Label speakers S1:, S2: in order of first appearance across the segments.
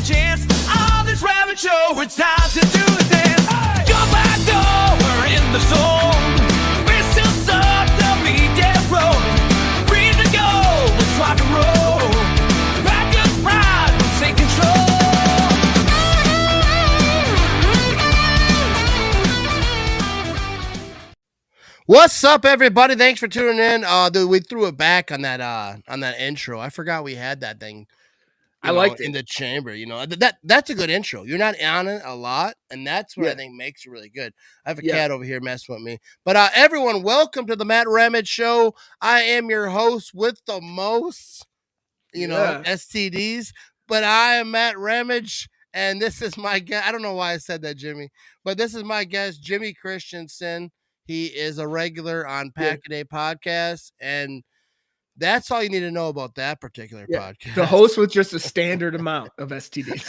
S1: chance. On this Ramage show, it's time to do the dance. Hey! Go back, go, we're in the zone. We're still stuck, the media road. Free to go, let's rock and roll. Back us pride, let's take control.
S2: What's up, everybody? Thanks for tuning in. Dude, we threw it back on that intro. I forgot we had that thing.
S3: I liked it
S2: in the chamber. You know that's a good intro. You're not on it a lot, and that's what I think makes it really good. I have a cat over here messing with me. But everyone, welcome to the Matt Ramage Show. I am your host with the most, STDs. But I am Matt Ramage, and this is my guest. I don't know why I said that, Jimmy, but this is my guest, Jimmy Christensen. He is a regular on Pack a Day podcast, and that's all you need to know about that particular podcast.
S3: The host with just a standard amount of STDs.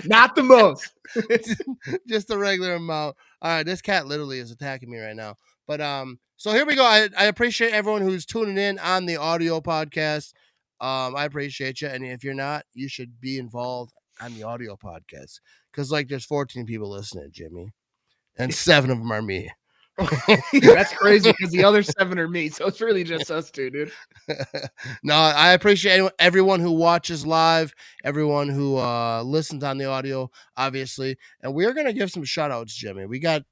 S3: Not the most.
S2: Just a regular amount. All right, this cat literally is attacking me right now. But so here we go. I appreciate everyone who's tuning in on the audio podcast. I appreciate you. And if you're not, you should be involved on the audio podcast. Because there's 14 people listening, Jimmy. And 7 of them are me.
S3: That's crazy because the other 7 are me. So it's really just us two, dude.
S2: No, I appreciate everyone who watches live, everyone who listens on the audio, obviously. And we're gonna give some shout outs, Jimmy. We got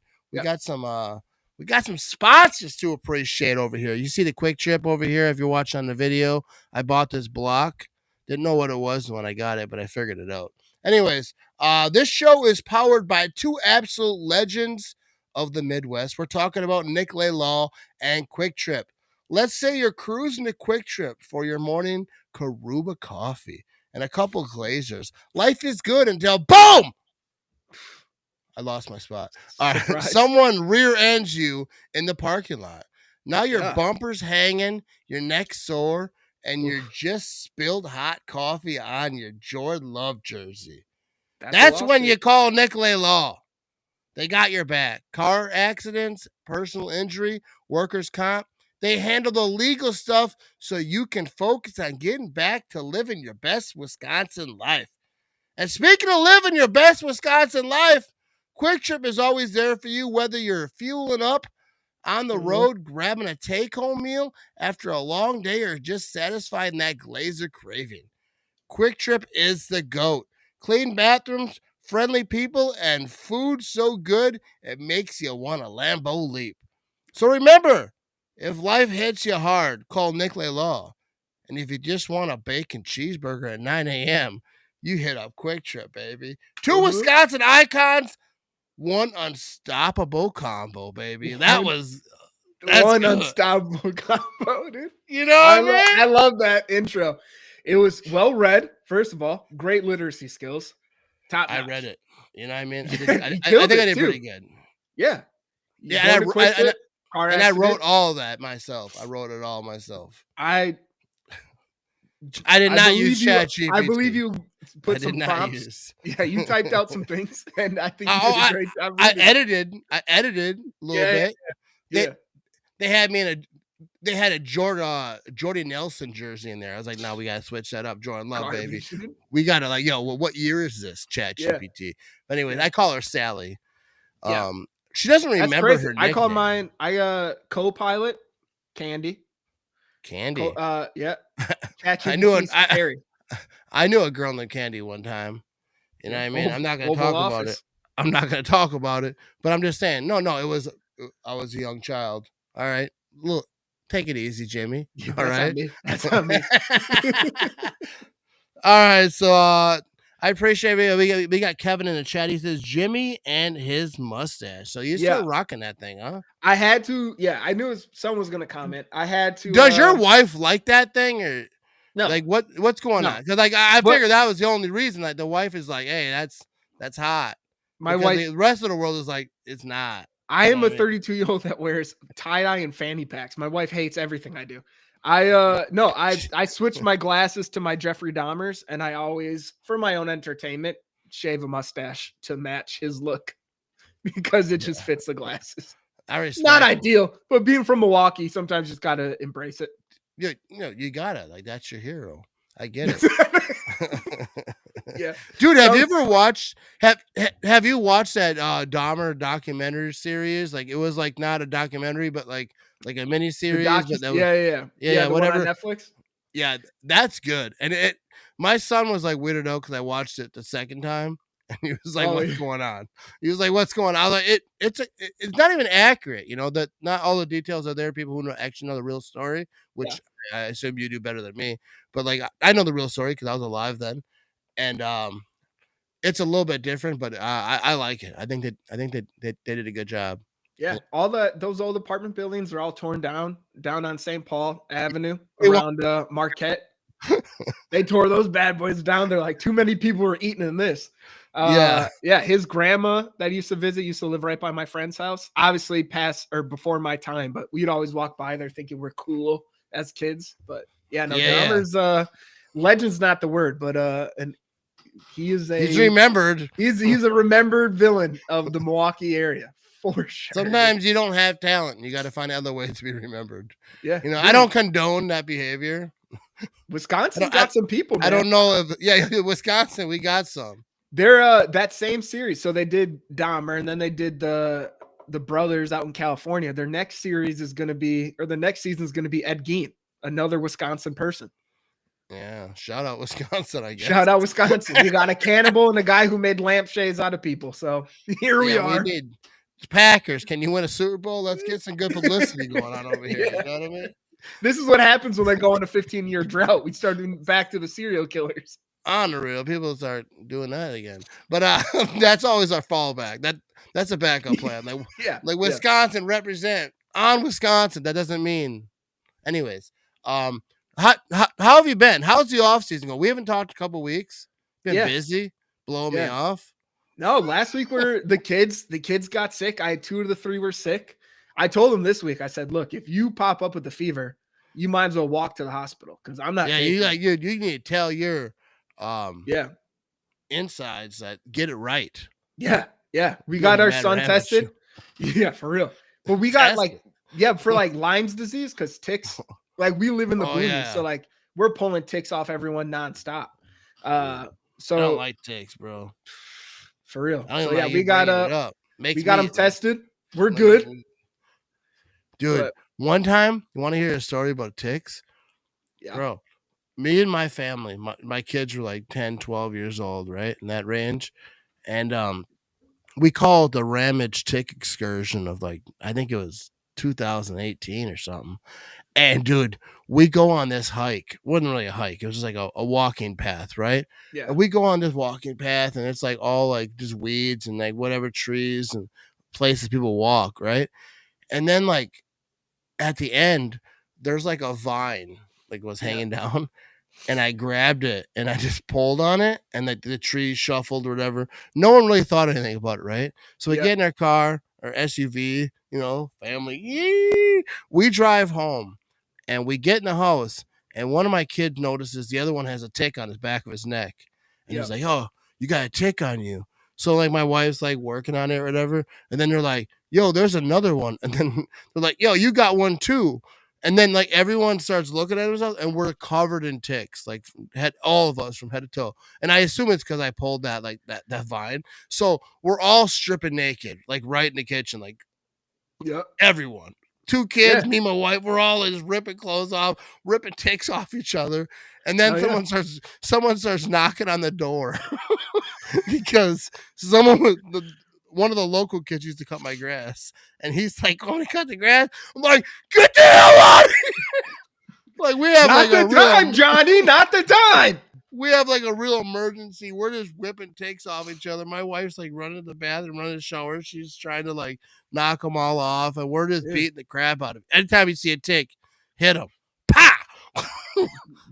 S2: some sponsors to appreciate over here. You see the quick trip over here if you're watching on the video. I bought this block. Didn't know what it was when I got it, but I figured it out. Anyways, this show is powered by 2 absolute legends of the Midwest. We're talking about Nick Law and Quick Trip. Let's say you're cruising to Quick Trip for your morning Karuba coffee and a couple glazers. Life is good until boom! I lost my spot. All right. Someone rear ends you in the parking lot. Now your bumper's hanging, your neck's sore, and you're just spilled hot coffee on your Jordan Love jersey. That's when you call Nick Law. They got your back. Car accidents, personal injury, workers' comp. They handle the legal stuff so you can focus on getting back to living your best Wisconsin life. And speaking of living your best Wisconsin life, Quick Trip is always there for you, whether you're fueling up on the road, grabbing a take-home meal after a long day, or just satisfying that glazer craving. Quick Trip is the GOAT. Clean bathrooms, friendly people, and food so good it makes you want a Lambo leap. So remember, if life hits you hard, call Nick Law. And if you just want a bacon cheeseburger at 9 a.m., you hit up Quick Trip, baby. 2 Wisconsin icons, 1 unstoppable combo, baby. That's
S3: one
S2: good.
S3: Unstoppable combo, dude.
S2: You know what I mean?
S3: I love that intro. It was well read, first of all. Great literacy skills. Top notch.
S2: I read it. You know what I mean? I
S3: think
S2: I did pretty good.
S3: Yeah.
S2: And I wrote all that myself. I wrote it all myself. I did not use ChatGPT.
S3: I believe you put some prompts. Yeah, you typed out some things, and I think you did a great job.
S2: I edited a little bit.
S3: Yeah.
S2: They had me they had a Jordy Nelson jersey in there. I was like, no, we gotta switch that up. Jordan Love, baby. We gotta what year is this? ChatGPT. But anyways, I call her Sally. She doesn't remember her nickname.
S3: I call mine co-pilot Candy.
S2: Candy.
S3: Yeah.
S2: I knew a girl named Candy one time. You know what I mean? I'm not gonna talk about it. But I'm just saying, no, I was a young child. All right. Look, take it easy, Jimmy. All right.
S3: That's on me.
S2: All right. So I appreciate it. We got Kevin in the chat. He says Jimmy and his mustache. So you're still rocking that thing, huh?
S3: I had to. Yeah, I knew someone was gonna comment. I had to.
S2: Does your wife like that thing, or
S3: no?
S2: Like what's going on? Because I figured that was the only reason. Like the wife is like, hey, that's hot.
S3: My wife.
S2: The rest of the world is like, it's not.
S3: I am a 32-year-old that wears tie-dye and fanny packs. My wife hates everything I do. I switched my glasses to my Jeffrey Dahmers, and I always, for my own entertainment, shave a mustache to match his look because it just fits the glasses. Not ideal, but being from Milwaukee, sometimes you just gotta embrace it.
S2: You gotta, like, that's your hero. I get it.
S3: Yeah.
S2: Dude, have
S3: So-
S2: you ever watched have you watched that Dahmer documentary series? Like it was like not a documentary, but like a mini
S3: The
S2: series, but that was
S3: yeah. The one on
S2: whatever.
S3: Netflix.
S2: Yeah, that's good. And my son was like weirded out because I watched it the second time, and he was like,
S3: Oh,
S2: "What's
S3: yeah.
S2: going on?" He was like, "What's going on?" I was like, it's not even accurate. You know that not all the details are there. People who actually know the real story, which I assume you do better than me. But like I know the real story because I was alive then, and it's a little bit different, but I like it. I think that they did a good job.
S3: Yeah, all those old apartment buildings are all torn down on St. Paul Avenue
S2: They wa-
S3: around Marquette. They tore those bad boys down. They're like, too many people were eating in this.
S2: Yeah.
S3: Yeah. His grandma that used to visit used to live right by my friend's house. Obviously, past or before my time, but we'd always walk by there thinking we're cool as kids. But yeah, no,
S2: Yeah.
S3: Dahmer's legend's not the word, but and he is
S2: He's remembered.
S3: He's a remembered villain of the Milwaukee area for sure.
S2: Sometimes you don't have talent. You got to find other ways to be remembered.
S3: Yeah,
S2: You know, I don't condone that behavior.
S3: Wisconsin's got some people, man.
S2: I don't know if Wisconsin, we got some.
S3: They're that same series. So they did Dahmer and then they did the brothers out in California. Their next series is going to be, or the next season is going to be Ed Gein, another Wisconsin person.
S2: Yeah. Shout out Wisconsin, I guess.
S3: Shout out Wisconsin. You got a cannibal and a guy who made lampshades out of people. So here we are.
S2: We need Packers. Can you win a Super Bowl? Let's get some good publicity going on over here.
S3: Yeah.
S2: You know what I mean?
S3: This is what happens when they go on a 15-year drought. We start doing back to the serial killers.
S2: On the real, people start doing that again. But that's always our fallback. That's a backup plan. Like Wisconsin represent on Wisconsin. That doesn't mean, anyways. How have you been? How's the off season going? We haven't talked a couple weeks. Been busy, blowing me off.
S3: No, last week the kids got sick. I had 2 of the 3 were sick. I told them this week. I said, look, if you pop up with the fever, you might as well walk to the hospital because I'm not.
S2: Yeah, you need to tell your insides that get it right.
S3: Yeah. We got our son tested. Yeah, for real. But we got for like Lyme's disease because ticks. Like we live in the boonies, so like we're pulling ticks off everyone nonstop. So
S2: I don't like ticks, bro.
S3: For real. So
S2: yeah,
S3: we got them tested. We're good.
S2: Dude, one time, you want to hear a story about ticks?
S3: Yeah.
S2: Bro, me and my family, my kids were like 10, 12 years old, right? In that range. And we called the Ramage tick excursion of like, I think it was 2018 or something. And dude, we go on this hike. It wasn't really a hike. It was just like a walking path, right?
S3: Yeah.
S2: And we go on this walking path and it's like all like just weeds and like whatever trees and places people walk, right? And then like at the end, there's like a vine like was hanging down. And I grabbed it and I just pulled on it and the tree shuffled or whatever. No one really thought anything about it, right? So we get in our car, our SUV, family. Yee! We drive home and we get in the house and one of my kids notices the other one has a tick on his back of his neck. And he's like, oh, you got a tick on you. So like my wife's like working on it or whatever. And then they're like, yo, there's another one. And then they're like, yo, you got one too. And then like everyone starts looking at themselves and we're covered in ticks, like all of us from head to toe. And I assume it's because I pulled that vine. So we're all stripping naked, like right in the kitchen, like everyone. 2 kids, me, my wife, we're all just ripping clothes off, ripping ticks off each other. And then someone starts knocking on the door because one of the local kids used to cut my grass, and he's like, "Going to cut the grass." I'm like, "Get the hell out of here!" Like we have
S3: not the time, Johnny, not the time.
S2: We have like a real emergency. We're just ripping ticks off each other. My wife's like running to the bathroom, running to the shower. She's trying to like knock them all off, and we're just beating the crap out of it. Anytime you see a tick, hit them. Pow!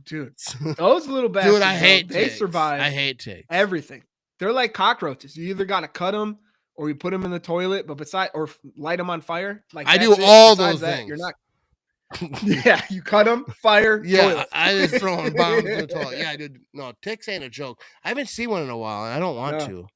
S3: Dude, those little bastards.
S2: Dude, I hate
S3: they
S2: ticks.
S3: survive.
S2: I hate ticks.
S3: Everything. They're like cockroaches. You either got to cut them or you put them in the toilet, but or light them on fire. Like
S2: I do all those things.
S3: You're not. Yeah, you cut them, fire.
S2: Yeah,
S3: toilet.
S2: I just throw them bombs in the toilet. Yeah, dude. No, ticks ain't a joke. I haven't seen one in a while, and I don't want to.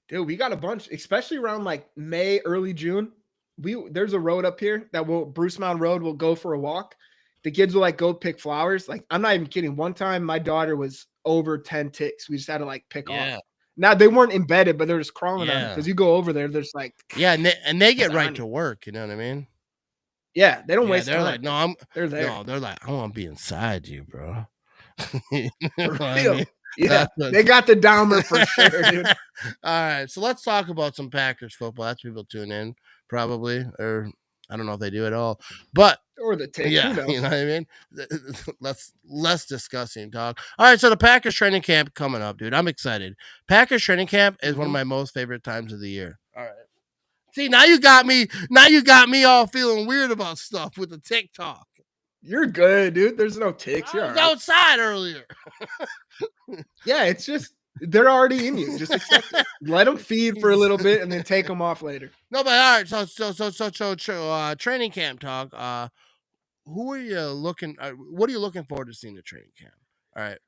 S3: Dude, we got a bunch, especially around like May, early June. There's a road up here Bruce Mound Road. We'll go for a walk, the kids will like go pick flowers. Like, I'm not even kidding. One time my daughter was over 10 ticks. We just had to like pick
S2: Yeah.
S3: off. Now they weren't embedded, but they're just crawling on it.
S2: Yeah.
S3: Because you go over there, there's like,
S2: Yeah, and they get
S3: It's
S2: right
S3: on
S2: to
S3: you.
S2: work. You know what I mean?
S3: yeah, they don't
S2: Yeah,
S3: waste
S2: they're
S3: time.
S2: like, no,
S3: They're there.
S2: no, they're like, I want to be inside you, bro. You
S3: For
S2: know what I
S3: real.
S2: mean?
S3: Yeah,
S2: That's what-
S3: they got the Dahmer for sure, dude.
S2: All right, so let's talk about some Packers football. That's people tune in probably, or I don't know if they do at all, but
S3: Or the tick.
S2: yeah,
S3: Who knows?
S2: you know what I mean. Less discussing talk. All right, so the Packers training camp coming up, dude. I'm excited. Packers training camp is one of
S3: Mhm.
S2: my most favorite times of the year. All right. See, now you got me. Now you got me all feeling weird about stuff with the TikTok.
S3: You're good, dude. There's no ticks.
S2: I
S3: You're
S2: was
S3: all right.
S2: outside earlier.
S3: Yeah, it's just they're already in you. Just accept it. Let them feed for a little bit and then take them off later.
S2: No, but all right. So training camp talk. Who are you looking? What are you looking forward to seeing the training camp? All right.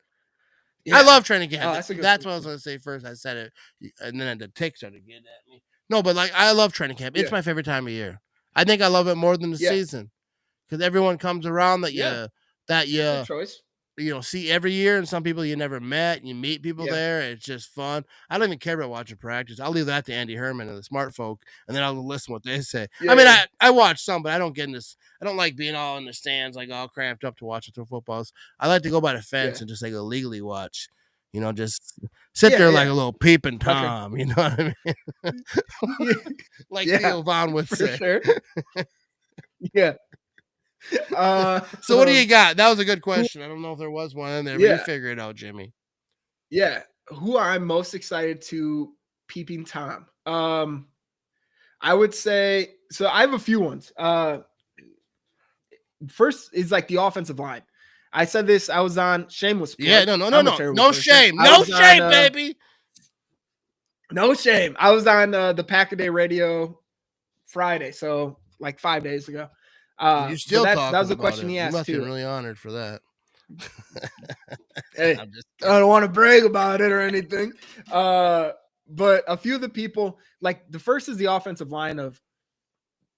S2: I love training camp.
S3: Oh, that's a good
S2: That's what I was
S3: question.
S2: going to say first. I said it, and then the tick started getting at me. No, but like I love training camp. It's
S3: Yeah.
S2: my favorite time of year. I think I love it more than the
S3: Yeah.
S2: season because everyone comes around that
S3: Yeah.
S2: you
S3: Good choice.
S2: see every year, and some people you never met. You meet people
S3: Yeah.
S2: there. It's just fun. I don't even care about watching practice. I'll leave that to Andy Herman and the smart folk, and then I'll listen to what they say.
S3: Yeah,
S2: I mean,
S3: yeah.
S2: I watch some, but I don't get in this. I don't like being all in the stands, like all cramped up to watch it through footballs. I like to go by the fence
S3: Yeah.
S2: and just like illegally watch. You know, just sit
S3: Yeah,
S2: there like
S3: yeah.
S2: a little peeping
S3: Okay.
S2: Tom. You know what I mean?
S3: Yeah,
S2: Like
S3: Yeah,
S2: Theo Vaughn would
S3: for
S2: say.
S3: sure. Yeah.
S2: So what do you got? That was a good question. I don't know if there was one in there, but you
S3: Yeah.
S2: figure it out, Jimmy.
S3: Yeah. Who I'm most excited to peeping Tom? I would say so. I have a few ones. First is like the offensive line. I said this. I was on shameless. Plug.
S2: Yeah, no
S3: I'm a terrible person.
S2: shame.
S3: I
S2: No
S3: was
S2: shame,
S3: on,
S2: baby.
S3: No shame. I was on the Pack-A-Day Radio Friday, so like 5 days ago.
S2: You still
S3: that
S2: talking
S3: was a
S2: about
S3: question
S2: it.
S3: he
S2: You
S3: asked
S2: must be
S3: too.
S2: really honored for that.
S3: Hey,
S2: I'm just
S3: I don't want to brag about it or anything. But a few of the people, like the first is the offensive line of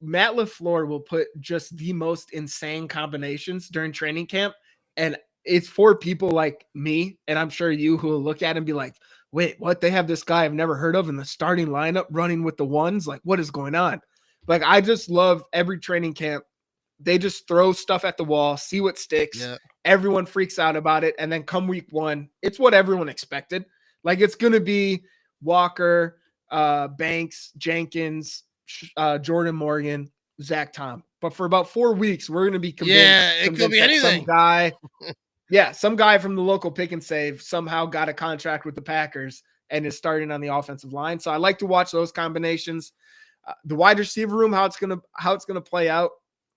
S3: Matt LaFleur will put just the most insane combinations during training camp. And it's for people like me, and I'm sure you who will look at it and be like, wait, what? They have this guy I've never heard of in the starting lineup running with the ones? Like, what is going on? Like, I just love every training camp. They just throw stuff at the wall, see what sticks.
S2: Yeah.
S3: Everyone freaks out about it. And then come week one, it's what everyone expected. Like, it's going to be Walker, Banks, Jenkins, Jordan Morgan, Zach Tom. But for about 4 weeks, we're going to be convinced.
S2: Yeah, it could be
S3: that
S2: anything.
S3: Some guy from the local pick and save somehow got a contract with the Packers and is starting on the offensive line. So I like to watch those combinations. The wide receiver room, how it's gonna play out.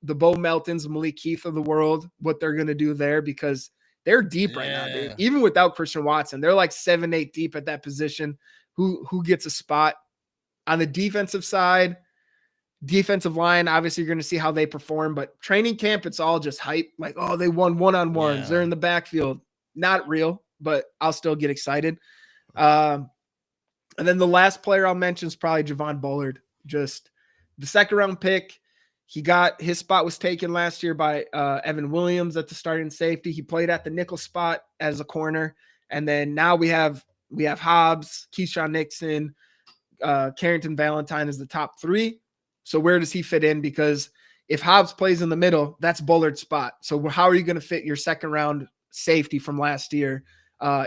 S3: The Bo Meltons, Malik Heath of the world, what they're gonna do there, because they're deep right now, dude.
S2: Yeah.
S3: Even without Christian Watson, they're like 7-8 deep at that position. Who gets a spot on the defensive side? Defensive line, obviously, you're going to see how they perform, but training camp, it's all just hype. Like, oh, they won one-on-ones.
S2: Yeah.
S3: They're in the backfield. Not real, but I'll still get excited. And then the last player I'll mention is probably Javon Bullard. Just the second-round pick. His spot was taken last year by Evan Williams at the starting safety. He played at the nickel spot as a corner. And then now we have Hobbs, Keyshawn Nixon, Carrington Valentine is the top three. So where does he fit in? Because if Hobbs plays in the middle, that's Bullard's spot. So how are you going to fit your second round safety from last year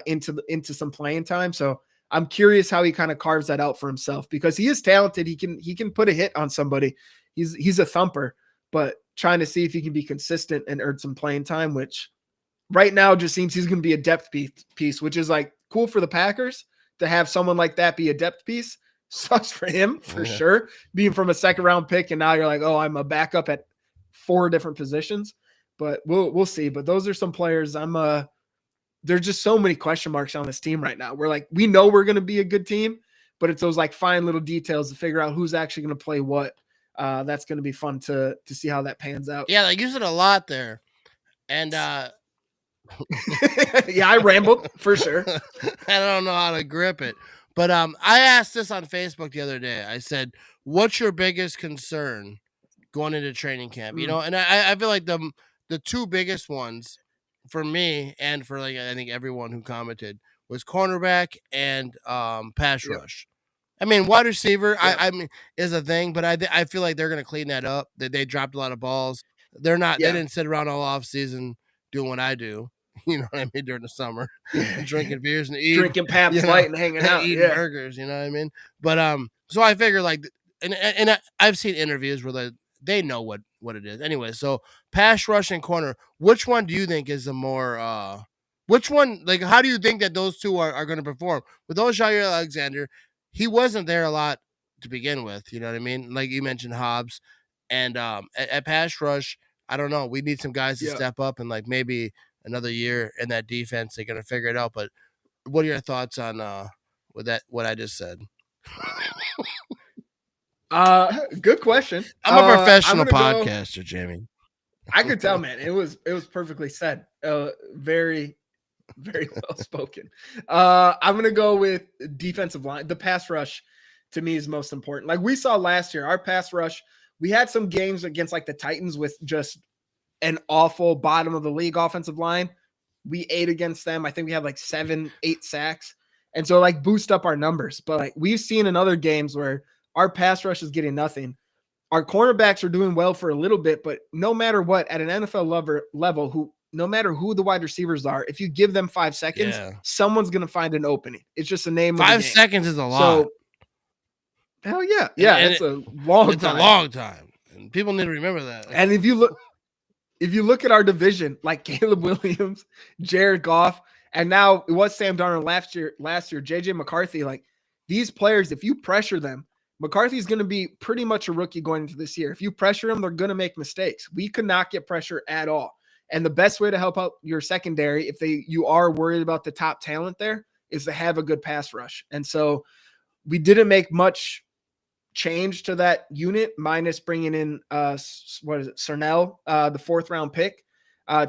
S3: into some playing time? So I'm curious how he kind of carves that out for himself, because he is talented. He can put a hit on somebody. He's a thumper, but trying to see if he can be consistent and earn some playing time, which right now just seems he's going to be a depth piece, which is like cool for the Packers to have someone like that be a depth piece. Sucks for him for sure, being from a second round pick, and now you're like, oh, I'm a backup at 4 different positions. But we'll see. But those are some players. There's just so many question marks on this team right now. We know we're going to be a good team, but it's those like fine little details to figure out who's actually going to play what. That's going to be fun to see how that pans out.
S2: Yeah, they use it a lot there, and
S3: yeah, I rambled for sure.
S2: I don't know how to grip it. But I asked this on Facebook the other day. I said, what's your biggest concern going into training camp? You know, and I feel like the two biggest ones for me and for like I think everyone who commented was cornerback and pass
S3: Yep.
S2: rush. I mean, wide receiver,
S3: Yep.
S2: I mean, is a thing, but I feel like they're gonna clean that up. They dropped a lot of balls. They
S3: Yeah.
S2: didn't sit around all off season doing what I do. You know what I mean, during the summer,
S3: Yeah.
S2: drinking beers and eating,
S3: Drinking Pabst
S2: you know,
S3: Light and hanging out.
S2: eating
S3: Yeah.
S2: burgers. You know what I mean? But so I figure like, I've seen interviews where they know what it is. Anyway, so pass rush and corner, which one do you think is the more which one, like, how do you think that those two are going to perform? With those Jair Alexander, he wasn't there a lot to begin with. You know what I mean? Like you mentioned Hobbs, and at pass rush, I don't know. We need some guys to
S3: Yeah.
S2: step up, and like maybe another year in that defense, they're going to figure it out. But what are your thoughts on what I just said?
S3: Good question.
S2: I'm a professional
S3: I'm gonna go-
S2: podcaster, Jimmy.
S3: I could tell, man. It was perfectly said. Very, very well spoken. I'm gonna go with defensive line. The pass rush to me is most important. Like we saw last year, our pass rush, we had some games against like the Titans with just an awful bottom of the league offensive line. We ate against them. I think we had like 7-8 sacks. And so like boost up our numbers. But like we've seen in other games where our pass rush is getting nothing. Our cornerbacks are doing well for a little bit, but no matter what, at an NFL level, no matter who the wide receivers are, if you give them 5 seconds, someone's going to find an opening. It's just a name of the game.
S2: 5 seconds is a lot.
S3: So, hell yeah. Yeah,
S2: And
S3: it's a long time.
S2: It's a long time. And people need to remember that.
S3: And if you look at our division, like Caleb Williams, Jared Goff, and now it was Sam Darnold last year, JJ McCarthy, like these players, if you pressure them, McCarthy's going to be pretty much a rookie going into this year. If you pressure him, they're going to make mistakes. We could not get pressure at all. And the best way to help out your secondary, if you are worried about the top talent there, is to have a good pass rush. And so we didn't make much change to that unit, minus bringing in Cernell, the 4th round pick,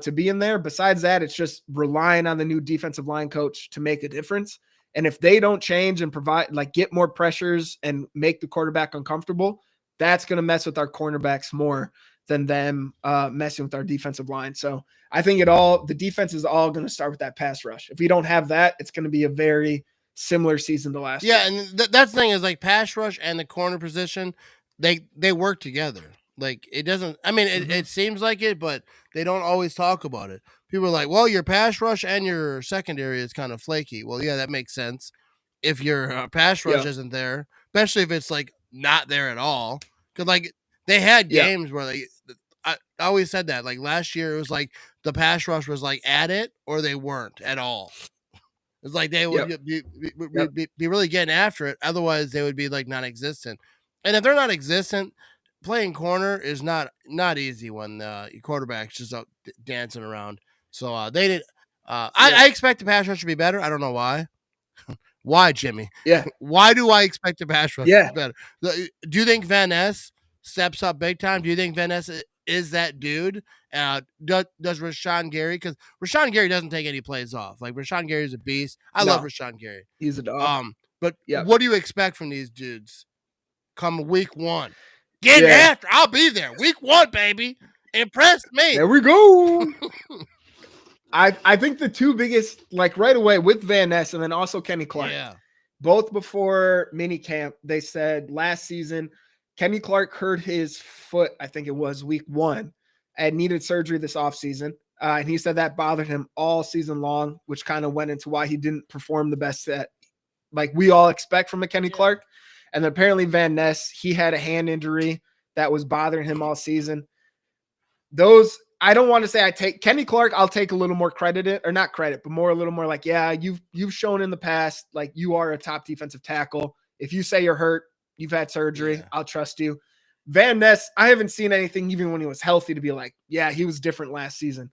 S3: to be in there. Besides that, it's just relying on the new defensive line coach to make a difference. And if they don't change and provide, like, get more pressures and make the quarterback uncomfortable, that's going to mess with our cornerbacks more than them messing with our defensive line. So I think the defense is all going to start with that pass rush. If we don't have that, it's going to be a very similar season to last year.
S2: Yeah, and that's the thing is, like, pass rush and the corner position, they work together. Like, it doesn't, I mean, it seems like it, but they don't always talk about it. People are like, well, your pass rush and your secondary is kind of flaky. Well, yeah, that makes sense. If your pass rush isn't there, especially if it's like not there at all. Because like they had games where I always said that. Like last year, it was like the pass rush was like at it or they weren't at all. It's like they would be really getting after it. Otherwise, they would be like non-existent. And if they're not existent, playing corner is not easy when your quarterback's just up dancing around. So they did. I expect the pass rush to be better. I don't know why. Why, Jimmy?
S3: Yeah.
S2: Why do I expect the pass rush to be better? Do you think Van Ness steps up big time? Do you think Van Ness is that dude? Does Rashawn Gary? Because Rashawn Gary doesn't take any plays off. Like Rashawn Gary's a beast. I love Rashawn Gary.
S3: He's a dog.
S2: But what do you expect from these dudes come week 1? Get after. I'll be there. Week 1, baby. Impress me.
S3: There we go. I think the two biggest, like right away with Van Ness and then also Kenny Clark.
S2: Yeah.
S3: Both before mini camp, they said last season, Kenny Clark hurt his foot, I think it was week 1, and needed surgery this offseason. And he said that bothered him all season long, which kind of went into why he didn't perform the best that like we all expect from a Kenny Clark. And then apparently Van Ness, he had a hand injury that was bothering him all season. Those, I don't want to say I take Kenny Clark. I'll take a little more credit, or not credit, but a little more like, yeah, you've shown in the past, like you are a top defensive tackle. If you say you're hurt, you've had surgery, I'll trust you. Van Ness, I haven't seen anything even when he was healthy to be like, yeah, he was different last season.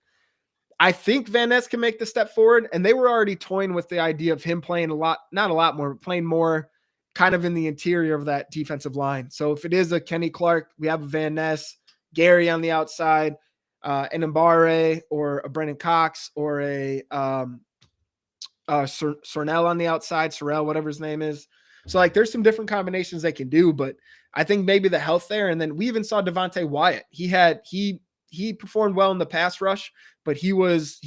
S3: I think Van Ness can make the step forward, and they were already toying with the idea of him playing not a lot more, but playing more kind of in the interior of that defensive line. So if it is a Kenny Clark, we have a Van Ness, Gary on the outside, an Mbare or a Brennan Cox or a Cernell on the outside, Sorrell, whatever his name is. So like there's some different combinations they can do, but I think maybe the health there. And then we even saw Devontae Wyatt. He he performed well in the pass rush, but he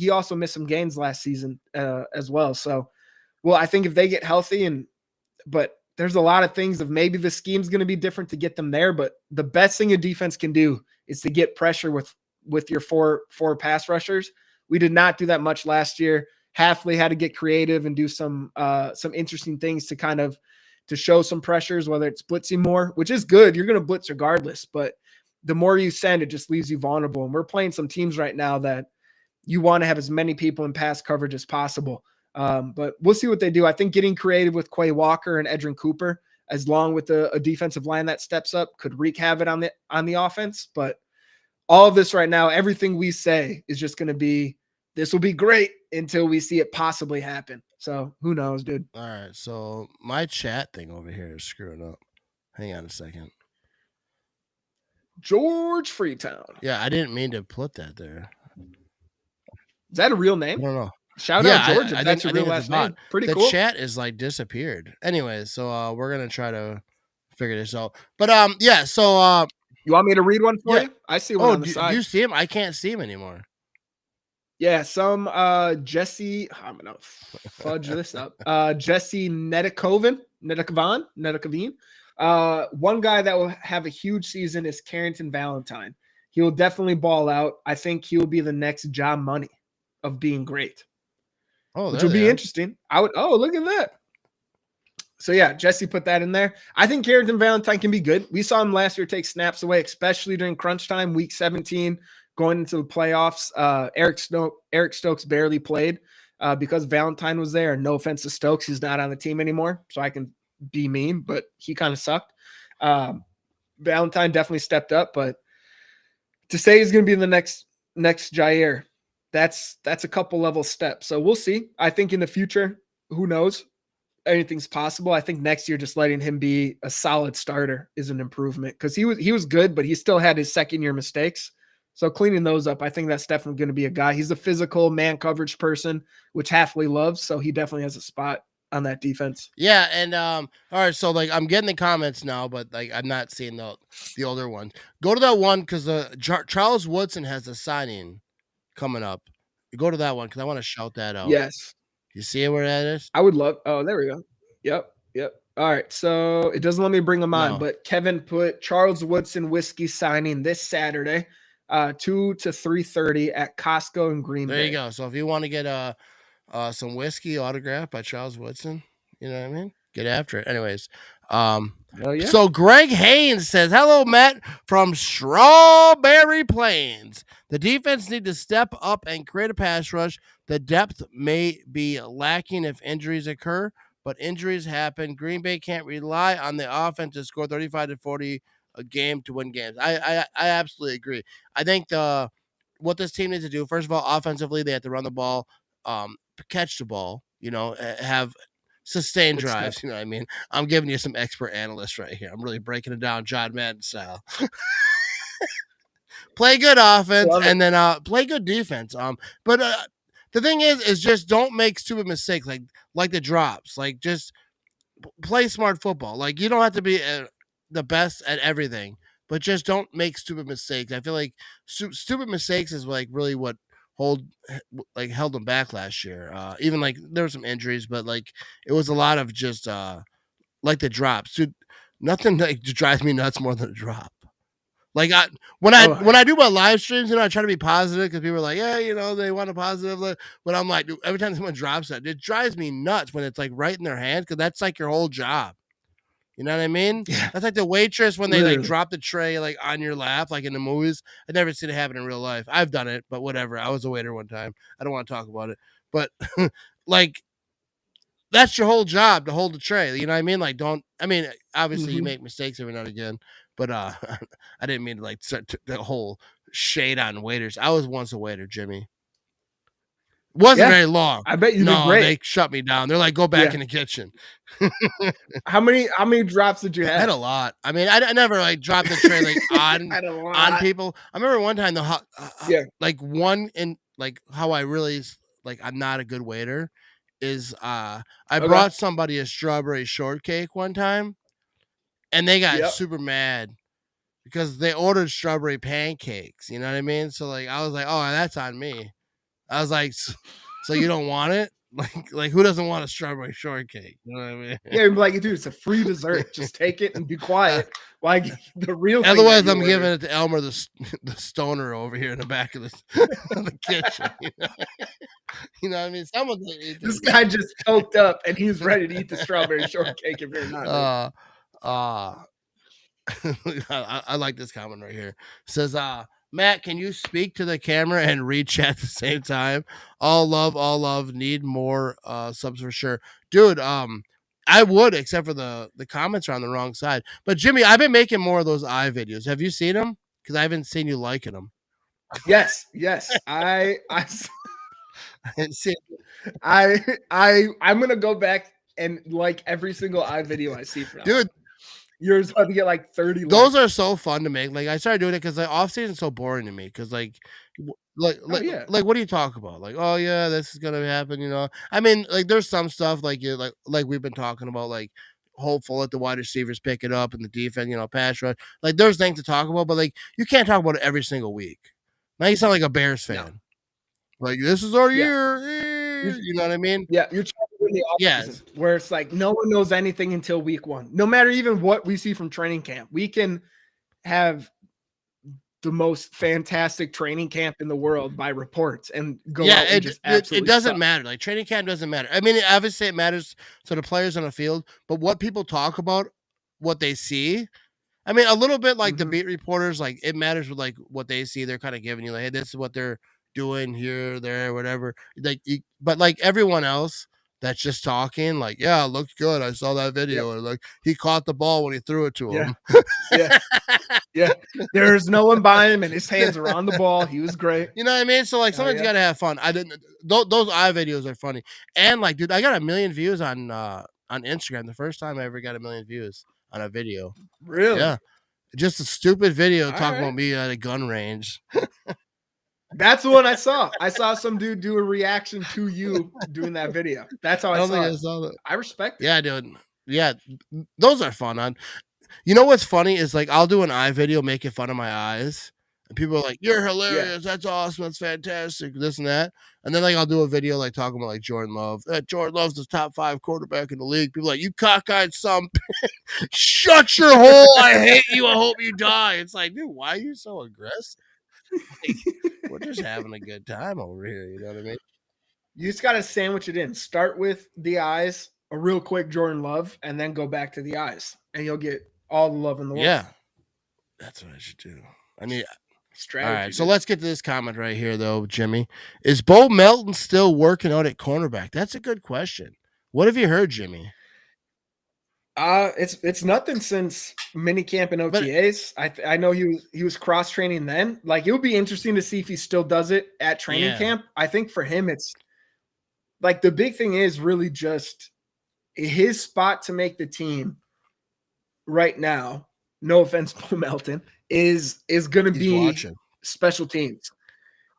S3: also missed some games last season as well. So, well, I think if they get healthy but there's a lot of things of maybe the scheme's going to be different to get them there. But the best thing a defense can do is to get pressure with your four pass rushers. We did not do that much last year. Hafley had to get creative and do some interesting things to kind of to show some pressures, whether it's blitzing more, which is good. You're going to blitz regardless, but the more you send, it just leaves you vulnerable. And we're playing some teams right now that you want to have as many people in pass coverage as possible. But we'll see what they do. I think getting creative with Quay Walker and Edrin Cooper, as long with a defensive line that steps up, could wreak havoc on the offense. But all of this right now, everything we say is just going to be, this will be great until we see it possibly happen. So who knows, dude?
S2: All right. So my chat thing over here is screwing up. Hang on a second.
S3: George Freetown.
S2: Yeah, I didn't mean to put that there.
S3: Is that a real
S2: I
S3: name?
S2: don't know.
S3: Shout out George.
S2: I
S3: That's
S2: think-
S3: your
S2: I
S3: real
S2: think it's
S3: last
S2: a bot.
S3: name. Pretty
S2: the
S3: cool.
S2: chat is like disappeared. Anyway, so we're gonna try to figure this out. But yeah, so
S3: You want me to read one for
S2: yeah.
S3: you? I see one on the
S2: do
S3: side.
S2: you see him? I can't see him anymore.
S3: Yeah, some Jesse, I'm gonna fudge this up. Jesse Nedikovan. One guy that will have a huge season is Carrington Valentine. He will definitely ball out. I think he'll be the next John Money of being great.
S2: Oh,
S3: Which
S2: there
S3: will
S2: they
S3: be
S2: are.
S3: interesting. Look at that. So yeah, Jesse put that in there. I think Carrington Valentine can be good. We saw him last year take snaps away, especially during crunch time, week 17, going into the playoffs. Eric Stokes barely played because Valentine was there. No offense to Stokes, he's not on the team anymore, so I can be mean, but he kind of sucked. Valentine definitely stepped up, but to say he's going to be the next Jair, that's a couple level steps. So we'll see. I think in the future, who knows? Anything's possible. I think next year, just letting him be a solid starter is an improvement because he was good, but he still had his second year mistakes. So cleaning those up, I think that's definitely going to be a guy. He's a physical man coverage person, which Hafley loves. So he definitely has a spot on that defense.
S2: Yeah, and all right, so like I'm getting the comments now, but like I'm not seeing the older one. Go to that one because Charles Woodson has a signing coming up. Go to that one because I want to shout that out.
S3: Yes.
S2: You see where that is?
S3: I would love. Oh, there we go. Yep. All right. So it doesn't let me bring them on,
S2: No.
S3: but Kevin put Charles Woodson whiskey signing this Saturday, 2 to 3:30 at Costco in Green Bay.
S2: There you go. So if you want to get some whiskey autographed by Charles Woodson, you know what I mean? Get after it. Anyways,
S3: Oh yeah.
S2: so Greg Haynes says, "Hello, Matt from Strawberry Plains. The defense need to step up and create a pass rush. The depth may be lacking if injuries occur, but injuries happen. Green Bay can't rely on the offense to score 35 to 40 a game to win games." I absolutely agree. I think what this team needs to do, first of all, offensively, they have to run the ball, catch the ball, have sustained
S3: Good
S2: drives.
S3: stuff.
S2: You know what I mean? I'm giving you some expert analysts right here. I'm really breaking it down John Madden style. Play good offense and then play good defense. But the thing is just don't make stupid mistakes like the drops. Like just play smart football. Like you don't have to be the best at everything, but just don't make stupid mistakes. I feel like stupid mistakes is like really what held them back last year. Even like there were some injuries, but like it was a lot of just like the drops. Dude, nothing like drives me nuts more than a drop. Like when I do my live streams, I try to be positive because people are like, yeah, they want a positive. But I'm like, dude, every time someone drops that, it drives me nuts when it's like right in their hands because that's like your whole job. You know what I mean?
S3: Yeah.
S2: That's like the waitress when they
S3: Literally.
S2: like drop the tray like on your lap, like in the movies. I've never seen it happen in real life. I've done it, but whatever. I was a waiter one time. I don't want to talk about it, but like that's your whole job to hold the tray. You know what I mean? Like obviously you make mistakes every now and again, but I didn't mean to like start the whole shade on waiters. I was once a waiter, Jimmy. Wasn't very long.
S3: I bet you did
S2: No,
S3: great.
S2: they shut me down. They're like, go back in the kitchen.
S3: How many drops did you have?
S2: I had a lot. I mean, I never like dropped the tray like on people. I remember one time like one in like how I really like I'm not a good waiter is I brought somebody a strawberry shortcake one time and they got super mad because they ordered strawberry pancakes. You know what I mean? So like I was like, oh, that's on me. I was like, so you don't want it? Like who doesn't want a strawberry shortcake? You know what I mean?
S3: Yeah, I'm like, dude, it's a free dessert. Just take it and be quiet. Why the real thing
S2: Otherwise,
S3: that you
S2: I'm giving
S3: ordered.
S2: it to Elmer, the stoner over here in the back of the, of the kitchen. You know what I mean? Someone
S3: This guy just coked up and he's ready to eat the strawberry shortcake if you're not. Dude.
S2: uh I like this comment right here. It says, Matt, can you speak to the camera and read chat at the same time? All love. Need more subs for sure. Dude, I would, except for the comments are on the wrong side. But Jimmy, I've been making more of those eye videos. Have you seen them? Because I haven't seen you liking them.
S3: Yes. I'm gonna go back and like every single eye video I see from
S2: Dude.
S3: Yours about to get like 30
S2: Those
S3: likes.
S2: are so fun to make. Like I started doing it because the off season is so boring to me. Because like what do you talk about? Like, oh yeah, this is gonna happen. You know, I mean, like there's some stuff like you like we've been talking about, like hopeful that the wide receivers pick it up and the defense, you know, pass rush. Like there's things to talk about, but like you can't talk about it every single week. Now you sound like a Bears fan.
S3: No.
S2: Like this is our
S3: Yeah.
S2: year. You know what I mean?
S3: Yeah, you're trying to win the offseason, where it's like no one knows anything until week 1. No matter even what we see from training camp, we can have the most fantastic training camp in the world by reports and go out and just absolutely
S2: it doesn't
S3: suck.
S2: matter. Like training camp doesn't matter. I mean, obviously it matters to the players on the field, but what people talk about, what they see. I mean, a little bit like the beat reporters, like it matters with like what they see. They're kind of giving you like, hey, this is what they're doing here, there, whatever. Like, but like everyone else that's just talking, like, yeah, it looked good. I saw that video, or like he caught the ball when he threw it to him.
S3: Yeah. There's no one by him, and his hands are on the ball. He was great.
S2: You know what I mean? So like sometimes you gotta have fun. I didn't. Those eye videos are funny, and like, dude, I got 1 million views on Instagram. The first time I ever got 1 million views on a video.
S3: Really?
S2: Yeah. Just a stupid video talking about me at a gun range.
S3: That's the one I saw. I saw some dude do a reaction to you doing that video. That's how I saw it. I respect it.
S2: Yeah, dude. Yeah, those are fun. You know what's funny is like I'll do an eye video making fun of my eyes, and people are like, "You're hilarious. That's awesome. That's fantastic. This and that." And then like I'll do a video like talking about like Jordan Love. Jordan Love's the top 5 quarterback in the league. People are like, "You cockeyed some." Shut your hole. I hate you. I hope you die. It's like, dude, why are you so aggressive? Like, we're just having a good time over here. You know what I mean?
S3: You just got to sandwich it in. Start with the eyes, a real quick Jordan Love, and then go back to the eyes, and you'll get all the love in the world.
S2: Yeah, that's what I should do. I need
S3: strategy.
S2: All right, so let's get to this comment right here, though, Jimmy. Is Bo Melton still working out at cornerback? That's a good question. What have you heard, Jimmy?
S3: It's nothing since minicamp and OTAs. I know he was cross training then. Like it would be interesting to see if he still does it at training camp. I think for him, it's like the big thing is really just his spot to make the team right now. No offense, Bo Melton is going to be special teams,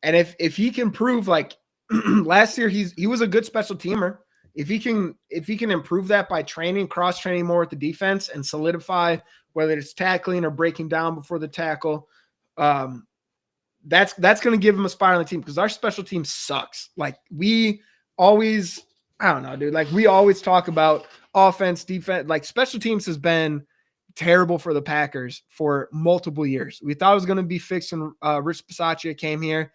S3: and if he can prove like last year he was a good special teamer. If he can improve that by cross training more with the defense and solidify whether it's tackling or breaking down before the tackle, that's going to give him a spot on the team because our special team sucks. Like we always, I don't know, dude. Like we always talk about offense, defense. Like special teams has been terrible for the Packers for multiple years. We thought it was going to be fixed when Rich Bisaccia came here.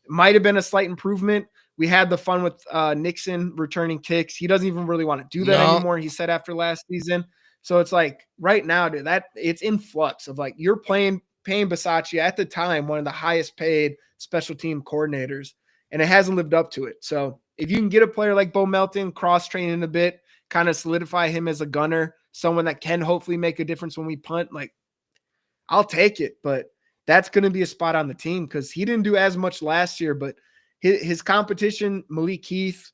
S3: Might have been a slight improvement. We had the fun with Nixon returning kicks. He doesn't even really want to do that anymore, he said after last season. So it's like right now, dude, that it's in flux of like you're paying Bisaccia at the time, one of the highest paid special team coordinators, and it hasn't lived up to it. So if you can get a player like Bo Melton, cross-training a bit, kind of solidify him as a gunner, someone that can hopefully make a difference when we punt, like I'll take it. But that's going to be a spot on the team because he didn't do as much last year, but his competition, Malik Heath,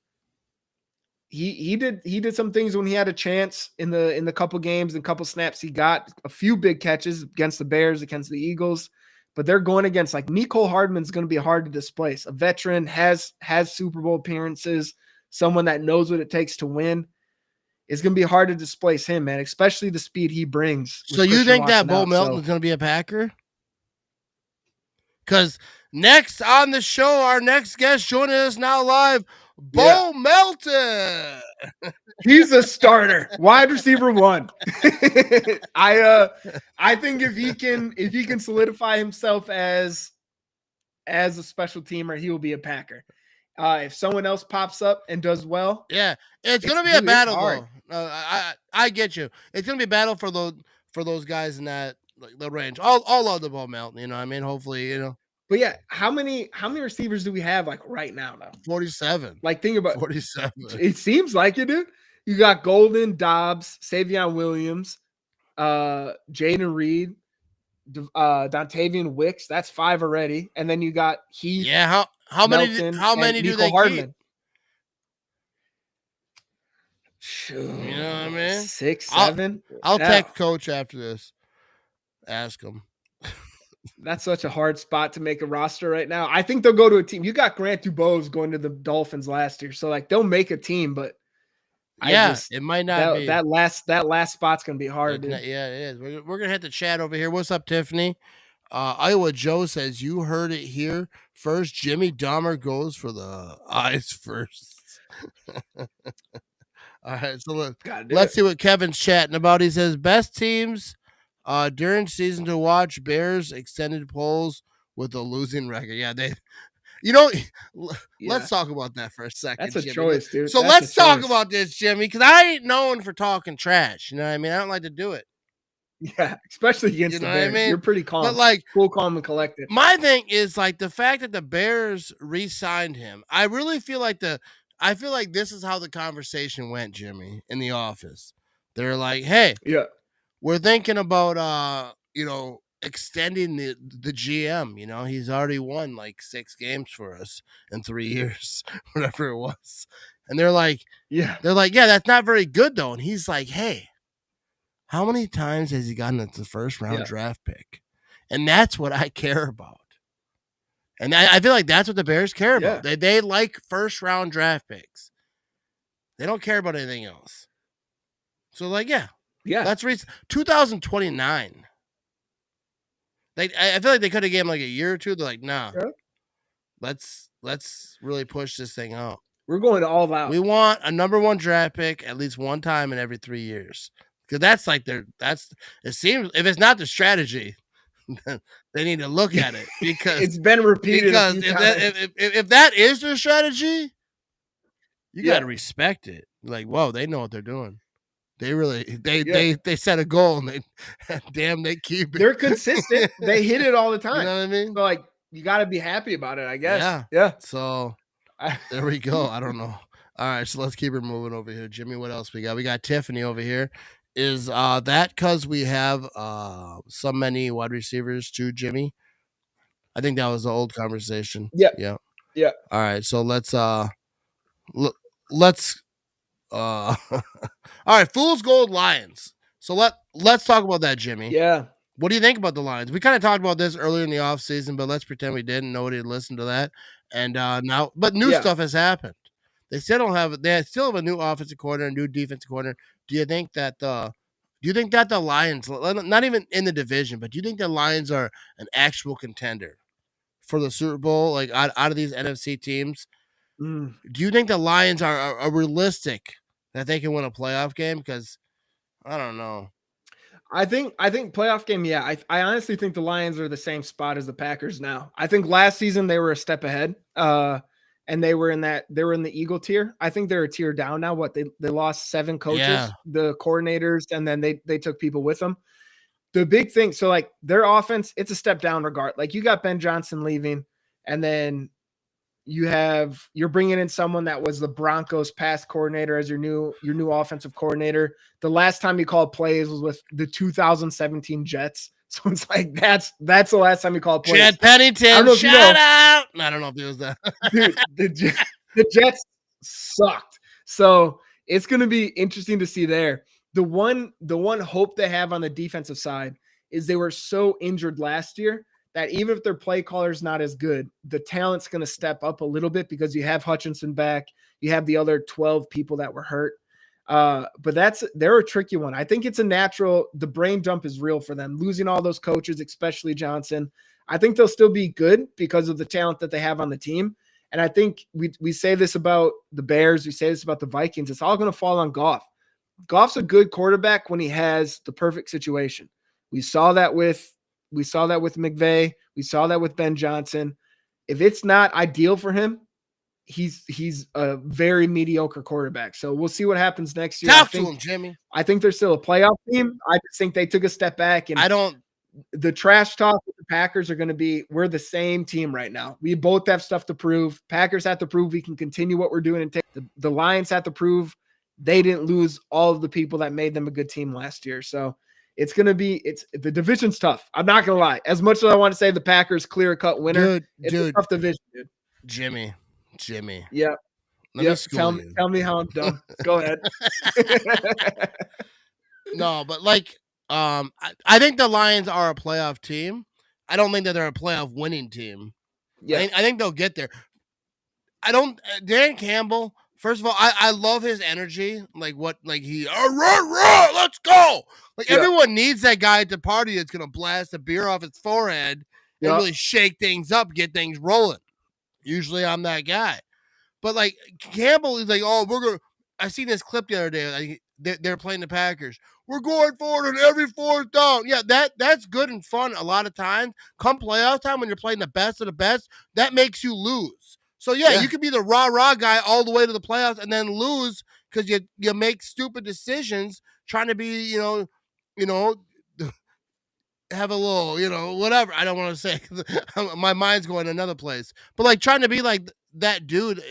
S3: he did some things when he had a chance in the couple games and couple snaps he got. A few big catches against the Bears, against the Eagles, but they're going against like Mecole Hardman's going to be hard to displace. A veteran, has Super Bowl appearances, someone that knows what it takes to win. it's going to be hard to displace him, man, especially the speed he brings.
S2: So
S3: with
S2: you
S3: Christian
S2: think that
S3: Watson
S2: Bo
S3: out,
S2: Melton is going to be a Packer? Because next on the show, our next guest joining us now live, Bo Melton.
S3: He's a starter, wide receiver 1. I think if he can solidify himself as a special teamer, he will be a Packer. If someone else pops up and does well,
S2: it's going to be a battle
S3: hard.
S2: though. I get you. It's going to be a battle for those guys in that the range. I'll love the Bo Melton. You know, I mean, hopefully,
S3: But yeah, how many receivers do we have like right now though?
S2: 47.
S3: Like think about
S2: 47.
S3: It seems like it, dude. You got Golden, Dobbs, Savion Williams, Jaden Reed, Dontavian Wicks. That's 5 already. And then you got Heath.
S2: Yeah, how
S3: Melton,
S2: many do
S3: Nico
S2: they
S3: Hardman.
S2: keep? You know what I mean?
S3: 6, 7.
S2: I'll text coach after this. Ask him.
S3: That's such a hard spot to make a roster right now. I think they'll go to a team. You got Grant Dubose going to the Dolphins last year, so like they'll make a team, but
S2: it might not be
S3: that last spot's gonna be hard. Dude.
S2: Yeah, it is. We're gonna hit the chat over here. What's up, Tiffany? Iowa Joe says you heard it here first. Jimmy Dahmer goes for the eyes first. All right, so let's see what Kevin's chatting about. He says best teams during season to watch: Bears extended polls with a losing record. Yeah, let's talk about that for a second.
S3: That's a
S2: Jimmy.
S3: choice, dude.
S2: So let's talk about this, Jimmy, because I ain't known for talking trash. You know what I mean? I don't like to do it.
S3: Yeah, especially against the Bears. I mean? You're pretty calm.
S2: But like,
S3: cool, calm, and collected.
S2: My thing is like the fact that the Bears re-signed him. I really feel like this is how the conversation went, Jimmy, in the office. They're like, hey, we're thinking about extending the GM. You know, he's already won like 6 games for us in 3 years, whatever it was. And they're like, that's not very good though. And he's like, hey, how many times has he gotten into the first round draft pick? And that's what I care about. And I feel like that's what the Bears care about. They like first round draft picks. They don't care about anything else. So like, let's reach 2029. I feel like they could have gave him like a year or two. They're like, nah, let's really push this thing out.
S3: We're going all out.
S2: We want a number 1 draft pick at least one time in every 3 years. Because that's like it seems, if it's not the strategy, they need to look at it because
S3: it's been repeated.
S2: Because if that is their strategy, you got to respect it. Like, whoa, they know what they're doing. They really they set a goal and they keep it.
S3: They're consistent. They hit it all the time.
S2: You know what I mean?
S3: So like you got to be happy about it, I guess.
S2: Yeah. So there we go. I don't know. All right, so let's keep it moving over here. Jimmy, what else we got? We got Tiffany over here. Is that because we have so many wide receivers too, Jimmy? I think that was the old conversation. Yeah. All right, so let's all right, Fool's Gold Lions. So let's talk about that, Jimmy.
S3: Yeah.
S2: What do you think about the Lions? We kind of talked about this earlier in the offseason, but let's pretend we didn't. Nobody listened to that. And now, but new stuff has happened. They still have a new offensive coordinator, a new defensive coordinator. Do you think that the Lions, not even in the division, but do you think the Lions are an actual contender for the Super Bowl? Like out of these NFC teams, do you think the Lions are realistic that they can win a playoff game? Because I don't know.
S3: I think playoff game. Yeah, I honestly think the Lions are the same spot as the Packers now. I think last season they were a step ahead. And they were in the Eagle tier. I think they're a tier down now. What they lost 7 coaches, the coordinators, and then they took people with them. The big thing, so like their offense, it's a step down regard. Like you got Ben Johnson leaving, and then you're bringing in someone that was the Broncos pass coordinator as your new offensive coordinator. The last time he called plays was with the 2017 Jets. So it's like that's the last time he called plays.
S2: Chad Pennington, shout out. I don't know if it was that.
S3: Dude, the Jets sucked. So it's going to be interesting to see there. The one hope they have on the defensive side is they were so injured last year that even if their play caller is not as good, the talent's going to step up a little bit because you have Hutchinson back. You have the other 12 people that were hurt. But they're a tricky one. I think it's a natural. The brain dump is real for them. Losing all those coaches, especially Johnson. I think they'll still be good because of the talent that they have on the team. And I think we say this about the Bears. We say this about the Vikings. It's all going to fall on Goff. Goff's a good quarterback when he has the perfect situation. We saw that with McVay. We saw that with Ben Johnson. If it's not ideal for him, he's a very mediocre quarterback. So we'll see what happens next year.
S2: Talk to him, Jimmy.
S3: I think they're still a playoff team. I just think they took a step back. And the trash talk with the Packers are going to be, we're the same team right now. We both have stuff to prove. Packers have to prove we can continue what we're doing. And the Lions have to prove they didn't lose all of the people that made them a good team last year. So it's going to be, the division's tough. I'm not going to lie. As much as I want to say the Packers clear-cut winner, it's a tough division, dude.
S2: Jimmy.
S3: Yeah. Tell me how I'm done. Go ahead.
S2: No, but I think the Lions are a playoff team. I don't think that they're a playoff winning team. Yeah, I think they'll get there. Dan Campbell. First of all, I love his energy. Let's go. Everyone needs that guy at the party that's gonna blast a beer off his forehead and really shake things up, get things rolling. Usually, I'm that guy. But Campbell is I seen this clip the other day. They're playing the Packers. We're going forward on every fourth down. Yeah, that's good and fun a lot of times. Come playoff time when you're playing the best of the best, that makes you lose. So you could be the rah-rah guy all the way to the playoffs and then lose because you make stupid decisions trying to be, have a little, whatever. I don't want to say my mind's going another place. But trying to be like that dude,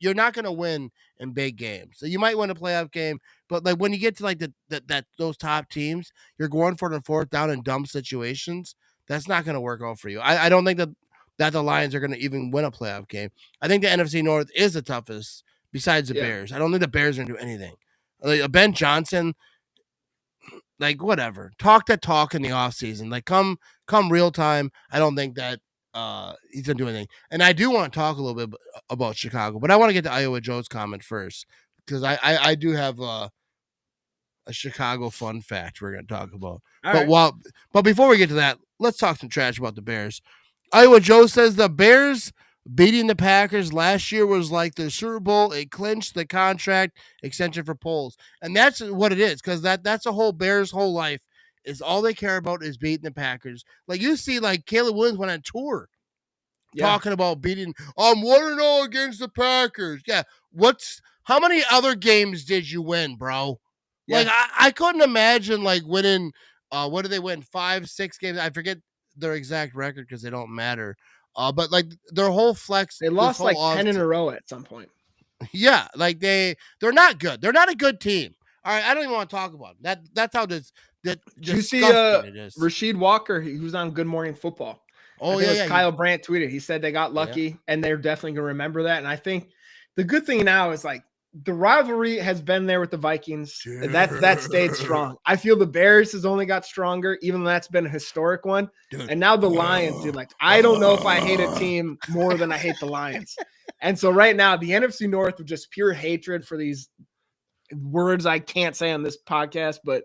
S2: you're not going to win in big games. So you might win a playoff game, but when you get to those top teams, you're going for the fourth down in dumb situations. That's not going to work out for you. I don't think that the Lions are going to even win a playoff game. I think the NFC North is the toughest besides the Bears. I don't think the Bears are going to do anything. Ben Johnson, whatever. Talk that talk in the offseason. Come real time. I don't think that he's going to do anything. And I do want to talk a little bit about Chicago, but I want to get to Iowa Joe's comment first because I do have a Chicago fun fact we're going to talk about. But before we get to that, let's talk some trash about the Bears. Iowa Joe says the Bears beating the Packers last year was like the Super Bowl. It clinched the contract extension for Poles. And that's what it is, because that's a whole Bears' whole life is all they care about is beating the Packers. You see, Caleb Williams went on tour talking about beating, I'm 1-0 against the Packers. Yeah. How many other games did you win, bro? Yeah. I couldn't imagine winning, what did they win? 5-6 games? I forget their exact record because they don't matter. But their whole flex,
S3: they lost 10 in a row at some point.
S2: Yeah, they're not good. They're not a good team. All right, I don't even want to talk about them. That's how did you see
S3: Rasheed Walker? He was on Good Morning Football. Oh yeah, Kyle Brandt tweeted. He said they got lucky, and they're definitely gonna remember that. And I think the good thing now is the rivalry has been there with the Vikings. That stayed strong. I feel the Bears has only got stronger, even though that's been a historic one. Dude. And now the Lions, dude, I don't know if I hate a team more than I hate the Lions. And so right now, the NFC North with just pure hatred for these words I can't say on this podcast, but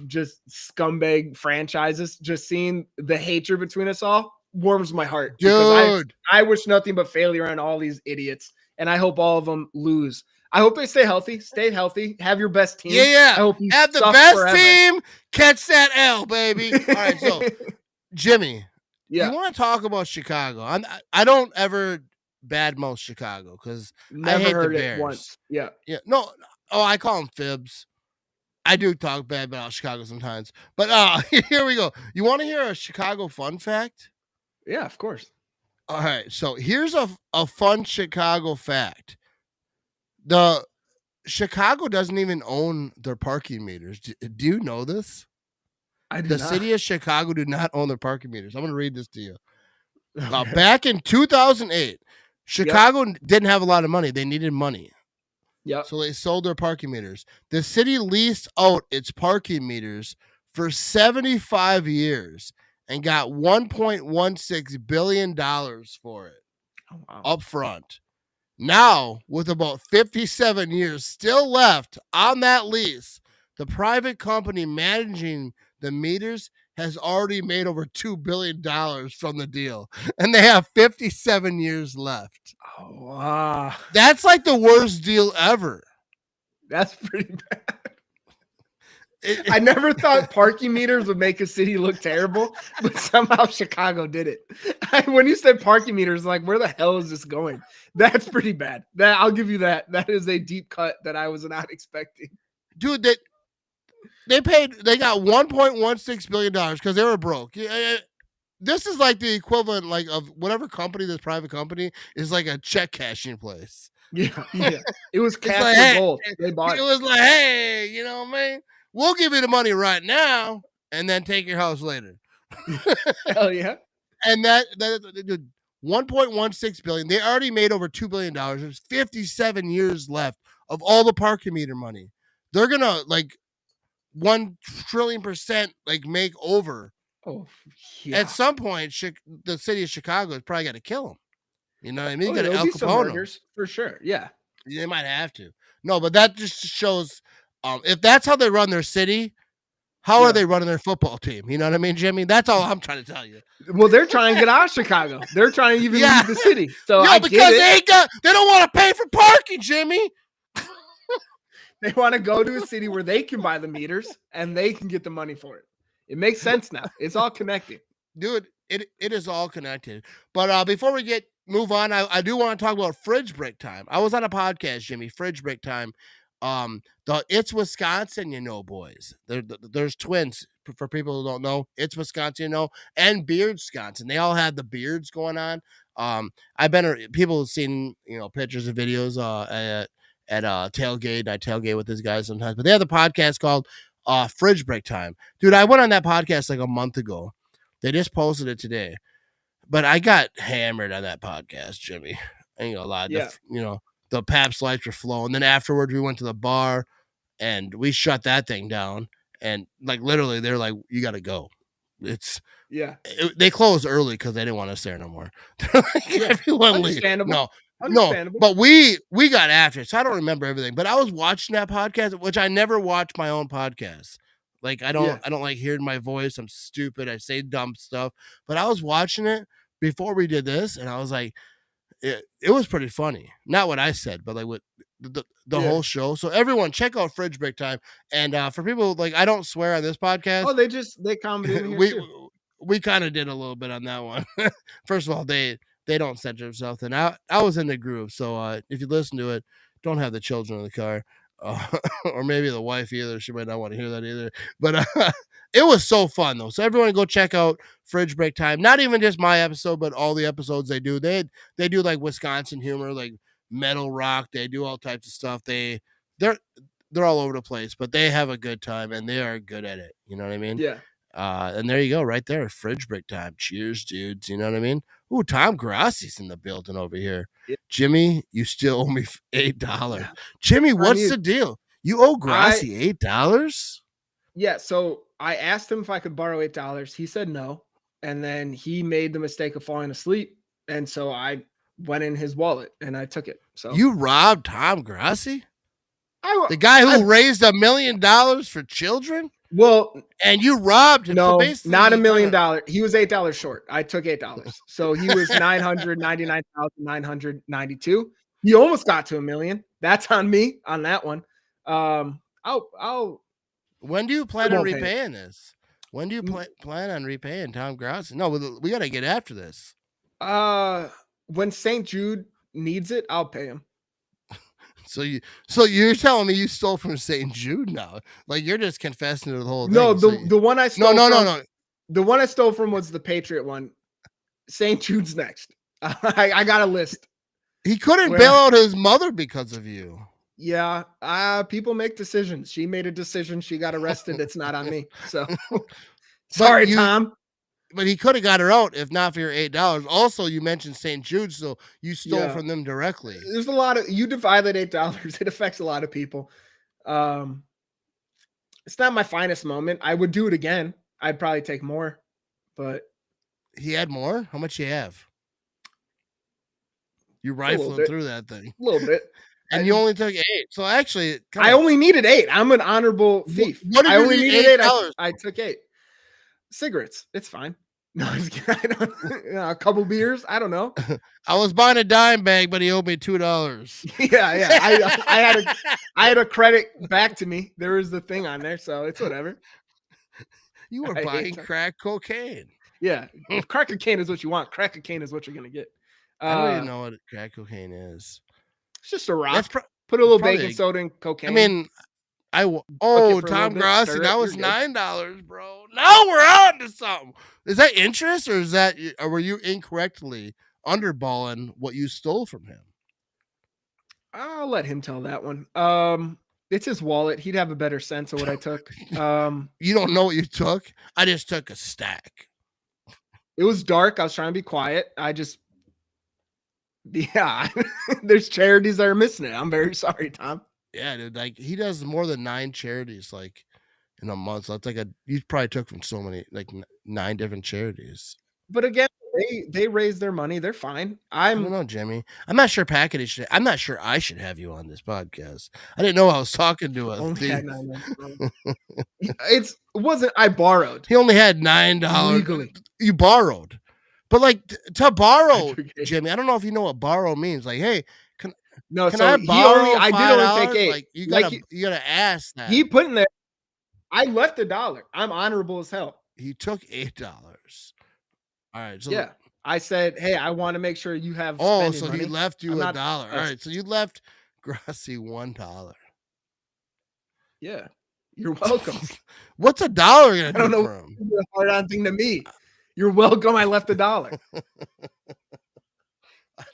S3: just scumbag franchises, just seeing the hatred between us all warms my heart.
S2: Dude.
S3: I wish nothing but failure on all these idiots, and I hope all of them lose. I hope they stay healthy. Stay healthy. Have your best team.
S2: Yeah.
S3: I hope you
S2: have the best team. Catch that L, baby. All right, so Jimmy, you want to talk about Chicago? I don't ever badmouth Chicago because I hate the Bears.
S3: Once. Yeah.
S2: No. Oh, I call them fibs. I do talk bad about Chicago sometimes, but here we go. You want to hear a Chicago fun fact?
S3: Yeah, of course.
S2: All right, so here's a fun Chicago fact. The Chicago doesn't even own their parking meters. Do you know this?
S3: I do not.
S2: The city of Chicago do not own their parking meters. I'm going to read this to you. Back in 2008, Chicago didn't have a lot of money. They needed money.
S3: Yep.
S2: So they sold their parking meters. The city leased out its parking meters for 75 years and got $1.16 billion for it up front. Now, with about 57 years still left on that lease, the private company managing the meters has already made over $2 billion from the deal, and they have 57 years left.
S3: Oh, wow.
S2: That's like the worst deal ever.
S3: That's pretty bad. I never thought parking meters would make a city look terrible, but somehow Chicago did it. When you said parking meters, like, where the hell is this going? That's pretty bad. That I'll give you that. That is a deep cut that I was not expecting.
S2: Dude, they got $1.16 billion because they were broke. This is like the equivalent like of whatever company, this private company is like a check cashing place.
S3: Yeah. It was
S2: It's
S3: cash
S2: like,
S3: for
S2: hey,
S3: gold. They bought
S2: it
S3: it.
S2: was like, hey, you know what I mean? We'll give you the money right now and then take your house later.
S3: Hell yeah.
S2: And that 1.16 billion, they already made over $2 billion. There's 57 years left of all the parking meter money. They're gonna like 1 trillion% like make over.
S3: Oh, yeah.
S2: At some point, the city of Chicago is probably got to kill them. You know what I mean? You got to
S3: there'll
S2: El
S3: be some
S2: Capone 'em.
S3: murders for sure. Yeah.
S2: They might have to. No, but that just shows if that's how they run their city, how
S3: Yeah.
S2: are they running their football team? You know what I mean, Jimmy? That's all I'm trying to tell you.
S3: Well, they're trying to get out of Chicago. They're trying to even
S2: Yeah.
S3: leave the city. So
S2: No,
S3: I
S2: because
S3: get it.
S2: they don't want to pay for parking, Jimmy.
S3: They want to go to a city where they can buy the meters and they can get the money for it. It makes sense now. It's all connected.
S2: Dude, it is all connected. But before we move on, I do want to talk about fridge break time. I was on a podcast, Jimmy, fridge break time. It's Wisconsin, boys. There's twins for people who don't know. It's Wisconsin, and Beard Wisconsin. They all had the beards going on. People have seen pictures and videos at tailgate. I tailgate with these guys sometimes, but they have the podcast called Fridge Break Time. Dude, I went on that podcast like a month ago. They just posted it today, but I got hammered on that podcast, Jimmy. I ain't gonna lie.
S3: Yeah.
S2: The Pabst lights were flowing. Then afterwards, we went to the bar and we shut that thing down. And like literally, they're like, "You got to go." They closed early because they didn't want us there no more. Everyone leave. No, but we got after it, so I don't remember everything. But I was watching that podcast, which I never watch my own podcast. Like I don't like hearing my voice. I'm stupid. I say dumb stuff. But I was watching it before we did this, and I was like, it was pretty funny. Not what I said, but like what the whole show. So everyone, check out Fridge Break Time. And for people like, I don't swear on this podcast.
S3: Oh, they commented in here too.
S2: We kind of did a little bit on that one. First of all, they don't censor themselves, and I was in the groove. So if you listen to it, don't have the children in the car. Or maybe the wife either. She might not want to hear that either. But it was so fun though. So everyone go check out Fridge Break Time. Not even just my episode, but all the episodes they do. They do like Wisconsin humor, like metal rock. They do all types of stuff. They're all over the place, but they have a good time and they are good at it. You know what I mean?
S3: Yeah.
S2: And there you go, right there. Fridge Break Time. Cheers, dudes. You know what I mean? Ooh, Tom Grassi's in the building over here. Yeah. Jimmy, you still owe me $8. Yeah. Jimmy, what's the deal? You owe Grassi $8?
S3: Yeah. So I asked him if I could borrow $8. He said no. And then he made the mistake of falling asleep. And so I went in his wallet and I took it. So
S2: you robbed Tom Grassi? The guy who raised $1 million for children?
S3: Well,
S2: and you robbed him.
S3: No,
S2: so
S3: not $1 million. He was $8 short. I took $8. So he was $999,992. He almost got to $1 million. That's on me on that one. I'll
S2: when do you plan on repaying this? When do you plan on repaying Tom Grassi? No, we got to get after this.
S3: When St. Jude needs it, I'll pay him.
S2: So you're telling me you stole from St. Jude now? Like you're just confessing to the whole thing.
S3: No, the one I stole.
S2: No.
S3: The one I stole from was the Patriot one. St. Jude's next. I got a list.
S2: He couldn't bail out his mother because of you.
S3: Yeah, people make decisions. She made a decision. She got arrested. It's not on me. So sorry, Tom.
S2: But he could have got her out if not for your $8. Also, you mentioned St. Jude, so you stole from them directly.
S3: There's a lot of you divide that $8. It affects a lot of people. It's not my finest moment. I would do it again. I'd probably take more, but
S2: he had more. How much you have? You
S3: A little
S2: rifling
S3: bit.
S2: through that thing.
S3: A little bit.
S2: And you only took 8. So actually,
S3: I only needed 8. I'm an honorable thief.
S2: What did
S3: I
S2: you
S3: only
S2: need
S3: needed 8.
S2: $8
S3: I took 8. Cigarettes. It's fine. No, I'm just kidding. I don't, a couple beers. I don't know.
S2: I was buying a dime bag, but he owed me $2.
S3: Yeah. I had a credit back to me. There was the thing on there, so it's whatever.
S2: You were
S3: I hate
S2: buying
S3: that.
S2: crack cocaine.
S3: Yeah. If crack cocaine is what you want, crack cocaine is what you're gonna get.
S2: I don't even know what crack cocaine is.
S3: It's just a rock.
S2: That's
S3: Put a little
S2: probably
S3: baking soda in cocaine.
S2: I mean,
S3: Cook it for a little
S2: Tom
S3: bit,
S2: Grossi,
S3: stir
S2: that
S3: it,
S2: was
S3: you're good.
S2: $9, bro. Now we're on to something. Is that interest, or were you incorrectly underballing what you stole from him?
S3: I'll let him tell that one. It's his wallet. He'd have a better sense of what I took.
S2: You don't know what you took? I just took a stack.
S3: It was dark. I was trying to be quiet. Yeah, there's charities that are missing it. I'm very sorry, Tom.
S2: Yeah, dude. Like, he does more than 9 charities, like, in a month. So it's like you probably took from so many, like 9 different charities.
S3: But again, they raise their money. They're fine.
S2: I don't know, Jimmy. I'm not sure I'm not sure I should have you on this podcast. I didn't know I was talking to a thief.
S3: It wasn't. I borrowed.
S2: He only had $9
S3: legally.
S2: You borrowed, but like to borrow, Jimmy. I don't know if you know what borrow means. Like, hey, can I borrow?
S3: I did only take 8.
S2: Like, you gotta ask that.
S3: He put in there. I left $1. I'm honorable as hell.
S2: He took $8. All right. So
S3: yeah, I said, hey, I want to make sure you have.
S2: Oh, so
S3: money.
S2: he left you $1. All right. So you left Grossi $1.
S3: Yeah, you're welcome.
S2: What's $1 gonna do? I don't know. For him?
S3: It's a hard-on thing to me. You're welcome. I left $1.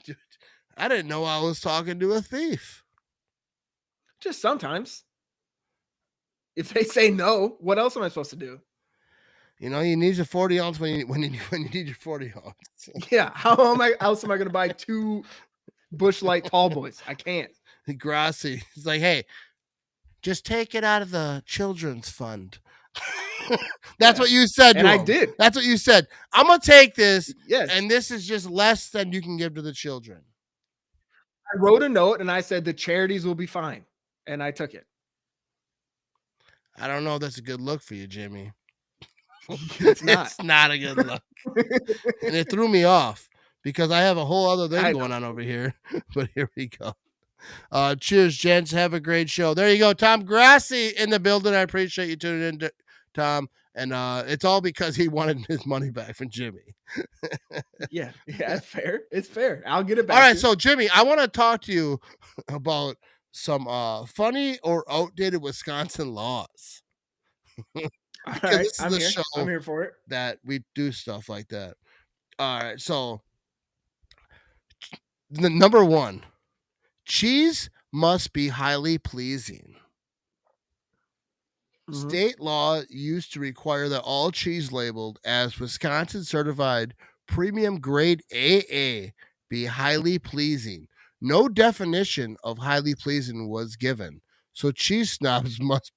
S2: Dude, I didn't know I was talking to a thief.
S3: Just sometimes. If they say no, what else am I supposed to do?
S2: You know, you need your 40 ounce when you need your 40 ounce.
S3: Yeah. How else am I going to buy 2 Busch Light tall boys? I can't.
S2: Grossi. He's like, hey, just take it out of the children's fund. That's what you said.
S3: And I did.
S2: That's what you said. I'm going to take this.
S3: Yes.
S2: And this is just less than you can give to the children.
S3: I wrote a note and I said the charities will be fine. And I took it.
S2: I don't know if that's a good look for you, Jimmy.
S3: It's not.
S2: It's not a good look. And it threw me off because I have a whole other thing going on over here. But here we go. Cheers, gents. Have a great show. There you go. Tom Grossi in the building. I appreciate you tuning in, Tom. And it's all because he wanted his money back from Jimmy.
S3: Yeah, it's fair. It's fair. I'll get it back.
S2: All right, so Jimmy, I want to talk to you about some funny or outdated Wisconsin laws.
S3: All right, I'm here for it.
S2: That we do stuff like that. All right, so the number 1, cheese must be highly pleasing. Mm-hmm. State law used to require that all cheese labeled as Wisconsin certified premium grade AA be highly pleasing. No definition of highly pleasing was given. So cheese snobs must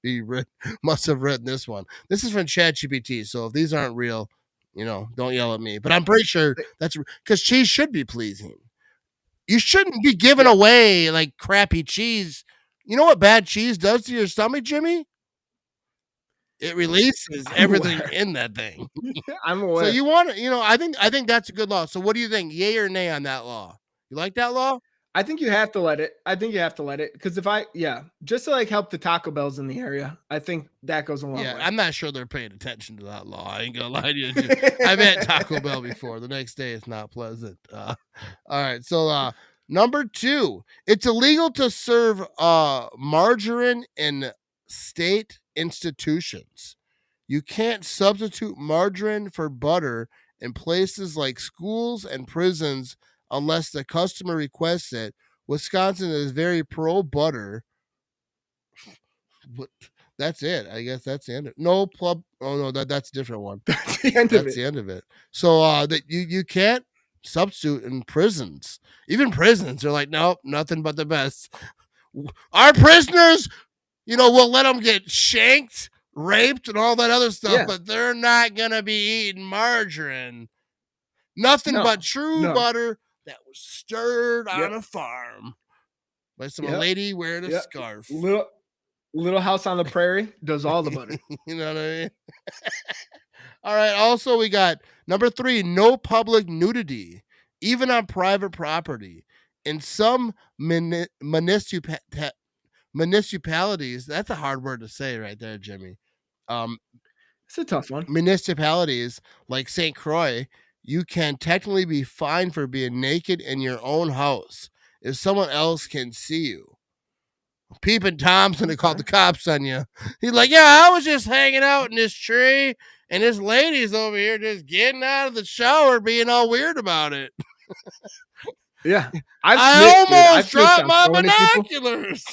S2: have written this one. This is from ChatGPT. So if these aren't real, don't yell at me. But I'm pretty sure that's because cheese should be pleasing. You shouldn't be giving away like crappy cheese. You know what bad cheese does to your stomach, Jimmy? It releases everything in that thing.
S3: I'm aware.
S2: So you want to, I think that's a good law. So what do you think? Yay or nay on that law? You like that law?
S3: I think you have to let it. Because just to like help the Taco Bells in the area, I think that goes a long way.
S2: I'm not sure they're paying attention to that law. I ain't gonna lie to you. I've had Taco Bell before. The next day it's not pleasant. All right. So number 2, it's illegal to serve margarine in state institutions. You can't substitute margarine for butter in places like schools and prisons unless the customer requests it. Wisconsin is very pro butter. But that's it. I guess that's the end of it. No pub. Oh no, that's a different one.
S3: That's the end of it.
S2: The end of it. So that you can't substitute in prisons. Even prisons are like, nope, nothing but the best. Our prisoners, we'll let them get shanked, raped, and all that other stuff, but they're not gonna be eating margarine. Nothing but true butter. that was stirred
S3: Yep.
S2: on a farm by some
S3: Yep.
S2: lady wearing a
S3: Yep.
S2: scarf.
S3: Little House on the Prairie does all the butter.
S2: You know what I mean? All right. Also, we got number 3, no public nudity, even on private property. In some municipalities, that's a hard word to say right there, Jimmy.
S3: It's a tough one.
S2: Municipalities like St. Croix, you can technically be fined for being naked in your own house if someone else can see you. Peeping Tom's gonna call the cops on you. He's like, yeah, I was just hanging out in this tree, and this lady's over here just getting out of the shower, being all weird about it.
S3: Yeah.
S2: I almost dropped
S3: on
S2: my
S3: so many people.
S2: binoculars.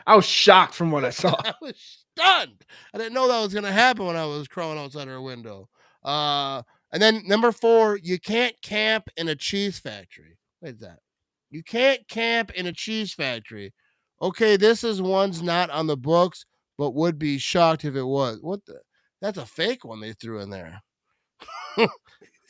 S3: I was shocked from what I saw.
S2: I was stunned. I didn't know that was gonna happen when I was crawling outside her window. And then number 4, you can't camp in a cheese factory. What is that? You can't camp in a cheese factory. Okay, this is one's not on the books, but would be shocked if it was. What the? That's a fake one they threw in there.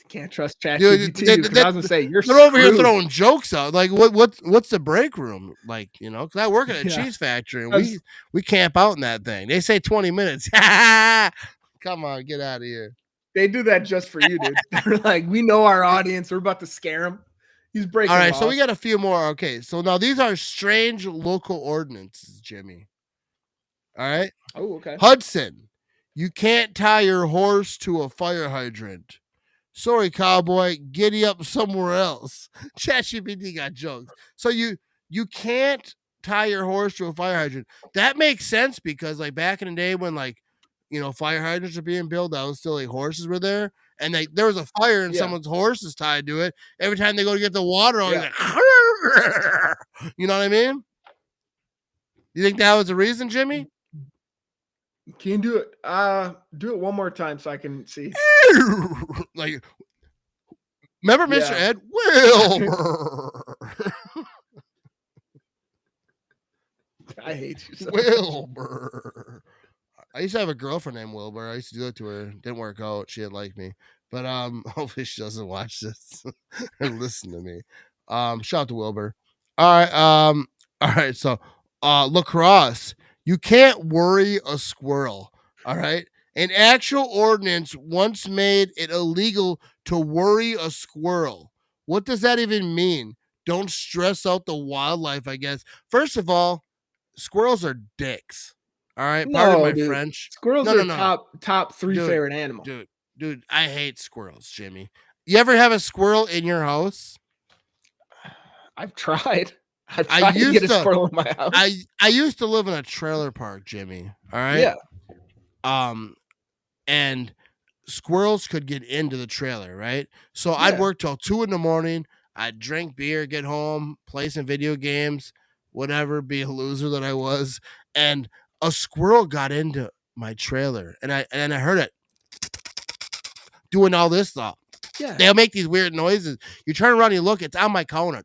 S3: Can't trust
S2: Dude,
S3: ChatGPT because I was gonna say you're
S2: they're over here
S3: screwed.
S2: throwing jokes out. Like what's the break room like? You know, because I work at a
S3: Yeah.
S2: cheese factory and we camp out in that thing. They say 20 minutes. Come on, get out of here.
S3: They do that just for you, dude. They're like, we know our audience. We're about to scare him. He's breaking.
S2: All right,
S3: laws.
S2: so we got a few more. Okay, so now these are strange local ordinances, Jimmy. All right.
S3: Oh, okay.
S2: Hudson, you can't tie your horse to a fire hydrant. Sorry, cowboy, giddy up somewhere else. ChatGPT got jokes. So you can't tie your horse to a fire hydrant. That makes sense because like back in the day when like, you know, fire hydrants were being built, that was still like horses were there. And there was a fire and someone's horse is tied to it. Every time they go to get the water, you know what I mean? You think that was the reason, Jimmy?
S3: Can you do it? Do it one more time so I can see.
S2: Like, remember Mr. Ed Wilbur?
S3: I hate you. So
S2: Wilbur. I used to have a girlfriend named Wilbur. I used to do it to her. Didn't work out. She didn't like me. But hopefully she doesn't watch this or listen to me. Shout out to Wilbur. All right. So lacrosse. You can't worry a squirrel. All right. An actual ordinance once made it illegal to worry a squirrel. What does that even mean? Don't stress out the wildlife, I guess. First of all, squirrels are dicks. All right, pardon my French.
S3: Squirrels are top 3 favorite animal.
S2: Dude, I hate squirrels, Jimmy. You ever have a squirrel in your house?
S3: I've tried. I to get a squirrel in my house.
S2: I used to live in a trailer park, Jimmy. All right.
S3: Yeah.
S2: And squirrels could get into the trailer, right? So I'd work till 2 a.m. I'd drink beer, get home, play some video games, whatever, be a loser that I was. And a squirrel got into my trailer and I heard it doing all this stuff.
S3: Yeah.
S2: They'll make these weird noises. You turn around, you look, it's on my counter.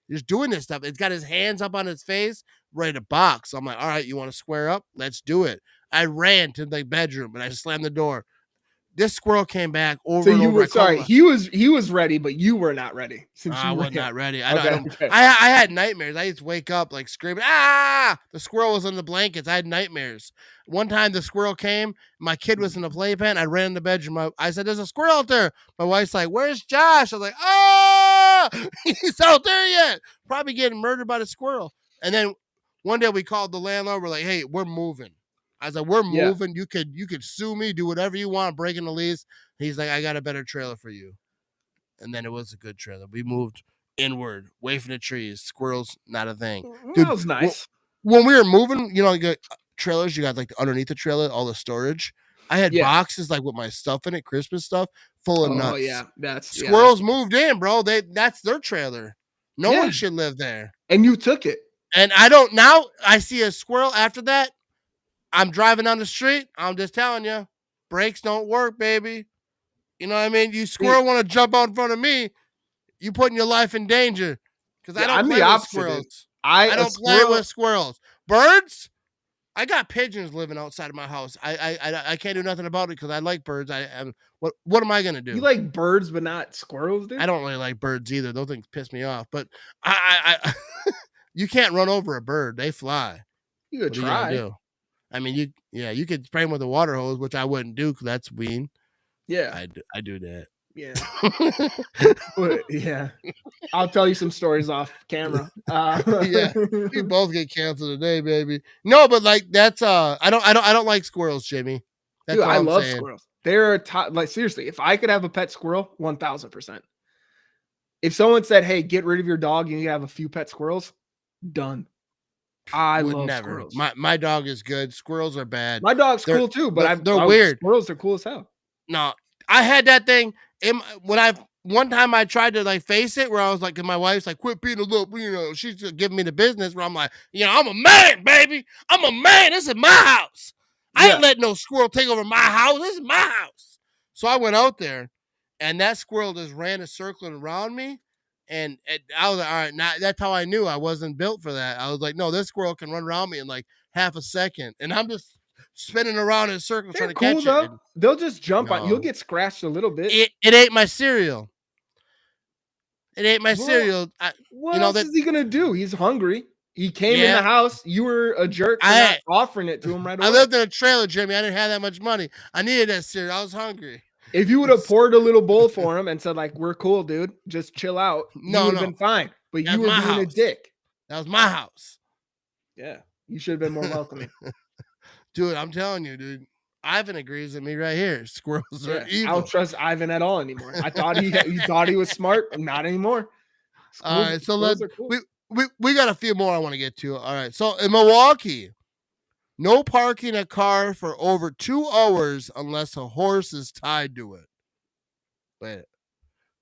S2: He's doing this stuff. It's got his hands up on his face, ready to box. So I'm like, all right, you want to square up? Let's do it. I ran to the bedroom and I slammed the door. This squirrel came back over.
S3: So
S2: and
S3: you
S2: over.
S3: were sorry. He was ready, but you were not ready.
S2: I was not ready. I
S3: Okay.
S2: I had nightmares. I used to wake up like screaming, ah! The squirrel was in the blankets. I had nightmares. One time the squirrel came. My kid was in the playpen. I ran in the bedroom. I said, "There's a squirrel out there." My wife's like, "Where's Josh?" I was like, "Ah, he's out there yet. Probably getting murdered by the squirrel." And then one day we called the landlord. We're like, "Hey, we're moving." I was like, "We're moving. You could sue me, do whatever you want, breaking the lease." He's like, "I got a better trailer for you." And then it was a good trailer. We moved inward, away from the trees. Squirrels, not a thing.
S3: Dude, that was nice.
S2: When we were moving, you know, you got trailers, you got like underneath the trailer, all the storage. I had boxes like with my stuff in it, Christmas stuff, full of nuts.
S3: Oh yeah, that's
S2: squirrels moved in, bro. That's their trailer. No one should live there.
S3: And you took it.
S2: And now I see a squirrel after that. I'm driving down the street. I'm just telling you, brakes don't work, baby. You know what I mean? You squirrel want to jump out in front of me, you putting your life in danger. Because I don't play with squirrels. I don't play with squirrels. Birds, I got pigeons living outside of my house. I can't do nothing about it because I like birds. What am I gonna do?
S3: You like birds, but not squirrels, dude?
S2: I don't really like birds either. Those things piss me off. But I you can't run over a bird. They fly.
S3: You could
S2: What are you gonna
S3: try.
S2: do? I mean, you could spray them with a water hose, which I wouldn't do because that's mean.
S3: Yeah.
S2: I do that.
S3: Yeah. But, yeah. I'll tell you some stories off camera.
S2: Yeah, we both get canceled today, baby. No, but like that's I don't like squirrels, Jimmy. That's
S3: Dude,
S2: all
S3: I
S2: I'm
S3: love
S2: saying.
S3: squirrels. They're like seriously, if I could have a pet squirrel, 1000%. If someone said, "Hey, get rid of your dog and you have a few pet squirrels," done. I
S2: Would
S3: love
S2: never.
S3: squirrels.
S2: My dog is good. Squirrels are bad.
S3: My dog's
S2: They're-
S3: cool too, but
S2: they're weird.
S3: Squirrels are cool as hell.
S2: No, I had that thing one time I tried to like face it where I was like, and my wife's like, quit being a little, she's just giving me the business where I'm like, I'm a man, baby. I'm a man. This is my house. I
S3: Yeah.
S2: ain't letting no squirrel take over my house. This is my house. So I went out there and that squirrel just ran a circle around me. And I was like, all right, now that's how I knew I wasn't built for that. I was like, no, this squirrel can run around me in like half a second. And I'm just spinning around in a circle
S3: They're
S2: trying to
S3: cool
S2: catch
S3: though.
S2: it.
S3: They'll just jump on.
S2: No.
S3: You'll get scratched a little bit.
S2: It ate my cereal. It ate my
S3: Well,
S2: cereal.
S3: What else is he gonna do? He's hungry. He came in
S2: Yeah.
S3: the house. You were a jerk for not offering it to him right away.
S2: I lived in a trailer, Jimmy. I didn't have that much money. I needed that cereal. I was hungry.
S3: If you would have poured a little bowl for him and said, like, we're cool, dude, just chill out, you would have been fine. But
S2: That's
S3: you were
S2: my
S3: being a
S2: house.
S3: dick.
S2: That was my house.
S3: Yeah. You should have been more welcoming.
S2: Dude, I'm telling you, dude. Ivan agrees with me right here. Squirrels are evil.
S3: I don't trust Ivan at all anymore. I thought he thought he was smart, not anymore.
S2: All right, so
S3: Squirrels are cool.
S2: we got a few more I want to get to. All right, so in Milwaukee, no parking a car for over 2 hours unless a horse is tied to it. Wait,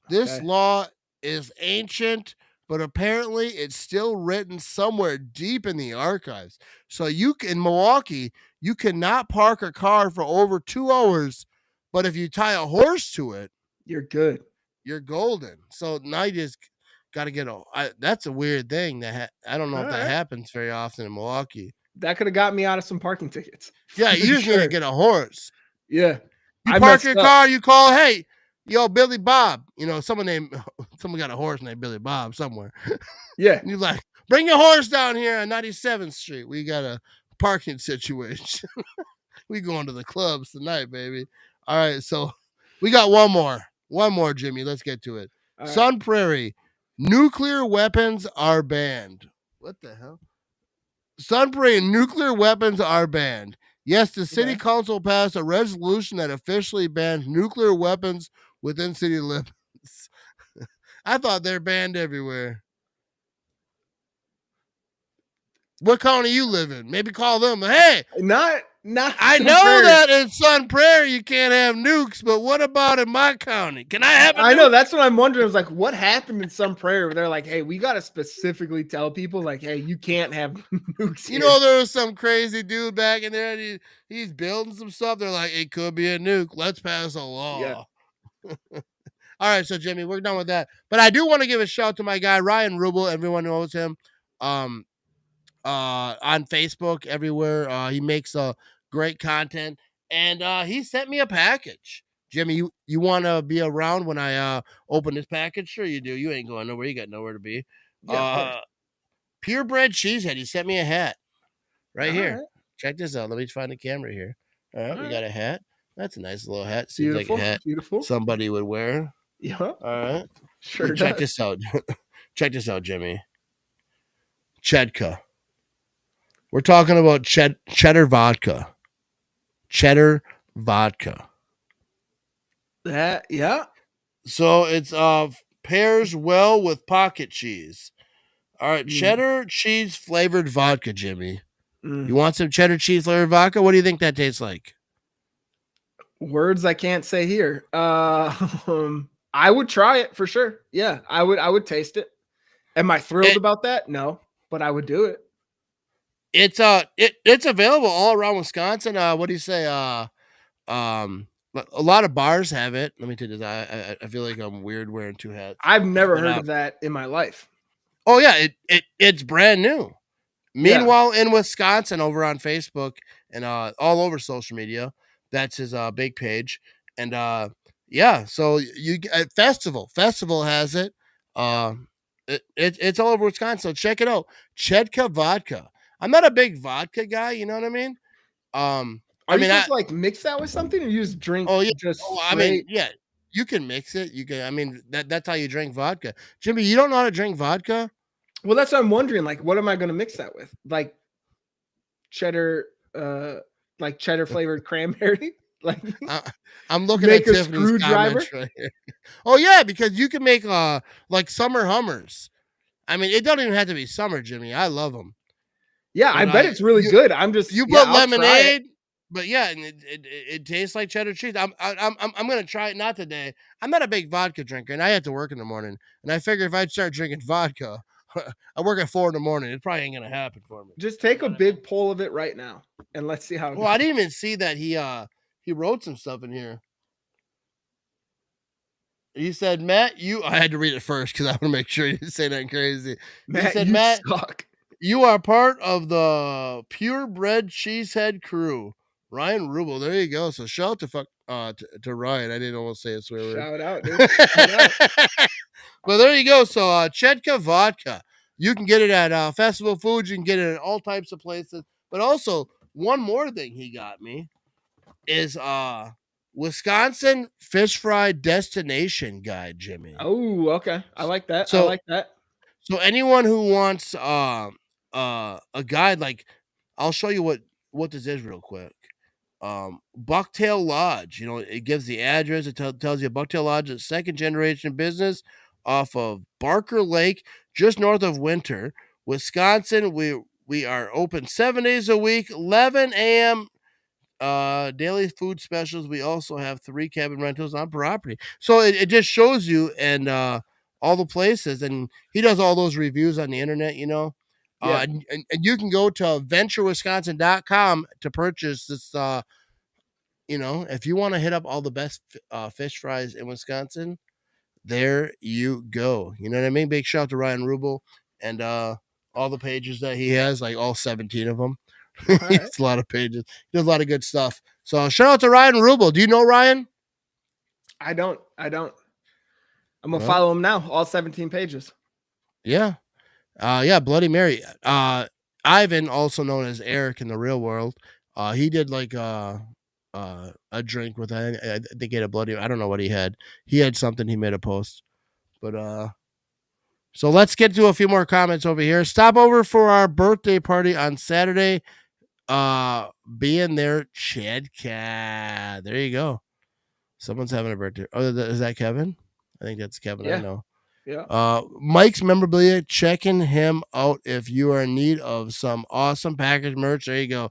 S2: this law is ancient, but apparently it's still written somewhere deep in the archives. So in Milwaukee, you cannot park a car for over 2 hours, but if you tie a horse to it,
S3: you're good.
S2: You're golden. So now you just got to get that's a weird thing that I don't know if that happens very often in Milwaukee.
S3: That could have got me out of some parking tickets.
S2: Yeah, you just need to get a horse.
S3: Yeah.
S2: You park your car, you call, hey, yo, Billy Bob. Someone got a horse named Billy Bob somewhere.
S3: Yeah.
S2: And you're like, bring your horse down here on 97th Street. We got a parking situation. We going to the clubs tonight, baby. All right, so we got one more. One more, Jimmy. Let's get to it.
S3: All
S2: Sun Prairie. Nuclear weapons are banned. What the hell? Sun Prairie, nuclear weapons are banned. Yes, the city council passed a resolution that officially bans nuclear weapons within city limits. I thought they're banned everywhere. What county you live in? Maybe call them. Hey,
S3: not.
S2: I know that in Sun Prairie you can't have nukes, but what about in my county? Can I have?
S3: I know that's what I'm wondering. It's like, what happened in Sun Prairie where they're like, hey, we got to specifically tell people, like, hey, you can't have nukes.
S2: Here. There was some crazy dude back in there. And he's building some stuff. They're like, it could be a nuke. Let's pass a law.
S3: Yeah.
S2: All right, so Jimmy, we're done with that. But I do want to give a shout to my guy Ryan Rubel. Everyone knows him. On Facebook, everywhere. He makes great content, and he sent me a package. Jimmy, you want to be around when I open this package? Sure you do. You ain't going nowhere. You got nowhere to be. Purebred Cheesehead. He sent me a hat right here. Right. Check this out. Let me find the camera here. All right, we got a hat. That's a nice little hat. Seems like a hat somebody would wear.
S3: Yeah.
S2: All right.
S3: Sure.
S2: Check this out. Check this out, Jimmy. Chedka. We're talking about cheddar vodka. Cheddar vodka.
S3: Yeah.
S2: So it's pairs well with pocket cheese. All right, cheddar cheese flavored vodka, Jimmy. You want some cheddar cheese flavored vodka? What do you think that tastes like?
S3: Words I can't say here. I would try it for sure. Yeah, I would taste it. Am I thrilled about that? No, but I would do it.
S2: It's available all around Wisconsin. What do you say? A lot of bars have it. Let me tell you this. I feel like I'm weird wearing two hats.
S3: I've never heard of that in my life.
S2: Oh yeah, it's brand new. Meanwhile, in Wisconsin, over on Facebook and all over social media, that's his big page. And yeah, so Festival has it. It's all over Wisconsin. So check it out. Chedka vodka. I'm not a big vodka guy. You know what I mean?
S3: Are you supposed to like mix that with something, or you just drink
S2: Oh yeah.
S3: just
S2: Oh, I mean,
S3: straight?
S2: yeah. You can mix it. You can. I mean, that's how you drink vodka. Jimmy, you don't know how to drink vodka?
S3: Well, that's what I'm wondering. Like, what am I going to mix that with? Like cheddar, like cheddar flavored cranberry. Like,
S2: I'm looking
S3: make
S2: at
S3: a
S2: Tiffany's
S3: screwdriver.
S2: comments right here. Oh yeah, because you can make like summer hummers. I mean, it don't even have to be summer, Jimmy. I love them.
S3: Yeah, I bet it's really good. I'm just
S2: You
S3: yeah,
S2: put
S3: I'll try it.
S2: lemonade, but yeah, and it tastes like cheddar cheese. I'm gonna try it. Not today. I'm not a big vodka drinker, and I had to work in the morning. And I figure if I start drinking vodka, I work at 4 in the morning. It probably ain't gonna happen for me.
S3: Just take a big pull of it right now, and let's see how it
S2: Well, I didn't even see that he wrote some stuff in here. He said, Matt, I had to read it first because I want to make sure you didn't say nothing crazy.
S3: Matt,
S2: He said,
S3: you
S2: Matt,
S3: suck.
S2: you are part of the purebred cheesehead crew. Ryan Rubel. There you go. So shout out to Ryan. I didn't almost say a swear word.
S3: Shout out, dude. Shout out.
S2: Well, there you go. So Chedka vodka. You can get it at Festival Foods. You can get it at all types of places. But also, one more thing he got me is Wisconsin fish fry destination guide, Jimmy.
S3: Oh, okay. I like that.
S2: So-
S3: I like that.
S2: So anyone who wants a guide, like I'll show you what this is real quick. Bucktail Lodge, it gives the address. It tells you Bucktail Lodge is second generation business off of Barker Lake, just north of Winter, Wisconsin. We are open 7 days a week, 11 a.m. Daily food specials. We also have 3 cabin rentals on property. So it just shows you and all the places, and he does all those reviews on the internet,
S3: Yeah.
S2: and you can go to venturewisconsin.com to purchase this. If you want to hit up all the best fish fries in Wisconsin, there you go. You know what I mean? Big shout out to Ryan Rubel and all the pages that he has, like all 17 of them.
S3: Right.
S2: It's a lot of pages. He does a lot of good stuff. So shout out to Ryan Rubel. Do you know Ryan?
S3: I don't. I'm gonna
S2: Well-
S3: follow him now. All 17 pages.
S2: Yeah. Yeah, Bloody Mary. Ivan, also known as Eric in the real world, he did like a drink with I think he had a Bloody. I don't know what he had. He had something. He made a post, but so let's get to a few more comments over here. Stop over for our birthday party on Saturday. Being there, Chedka. There you go. Someone's having a birthday. Oh, is that Kevin? I think that's Kevin.
S3: Yeah.
S2: I know.
S3: Yeah.
S2: Mike's Memorabilia, checking him out if you are in need of some awesome package merch. There you go.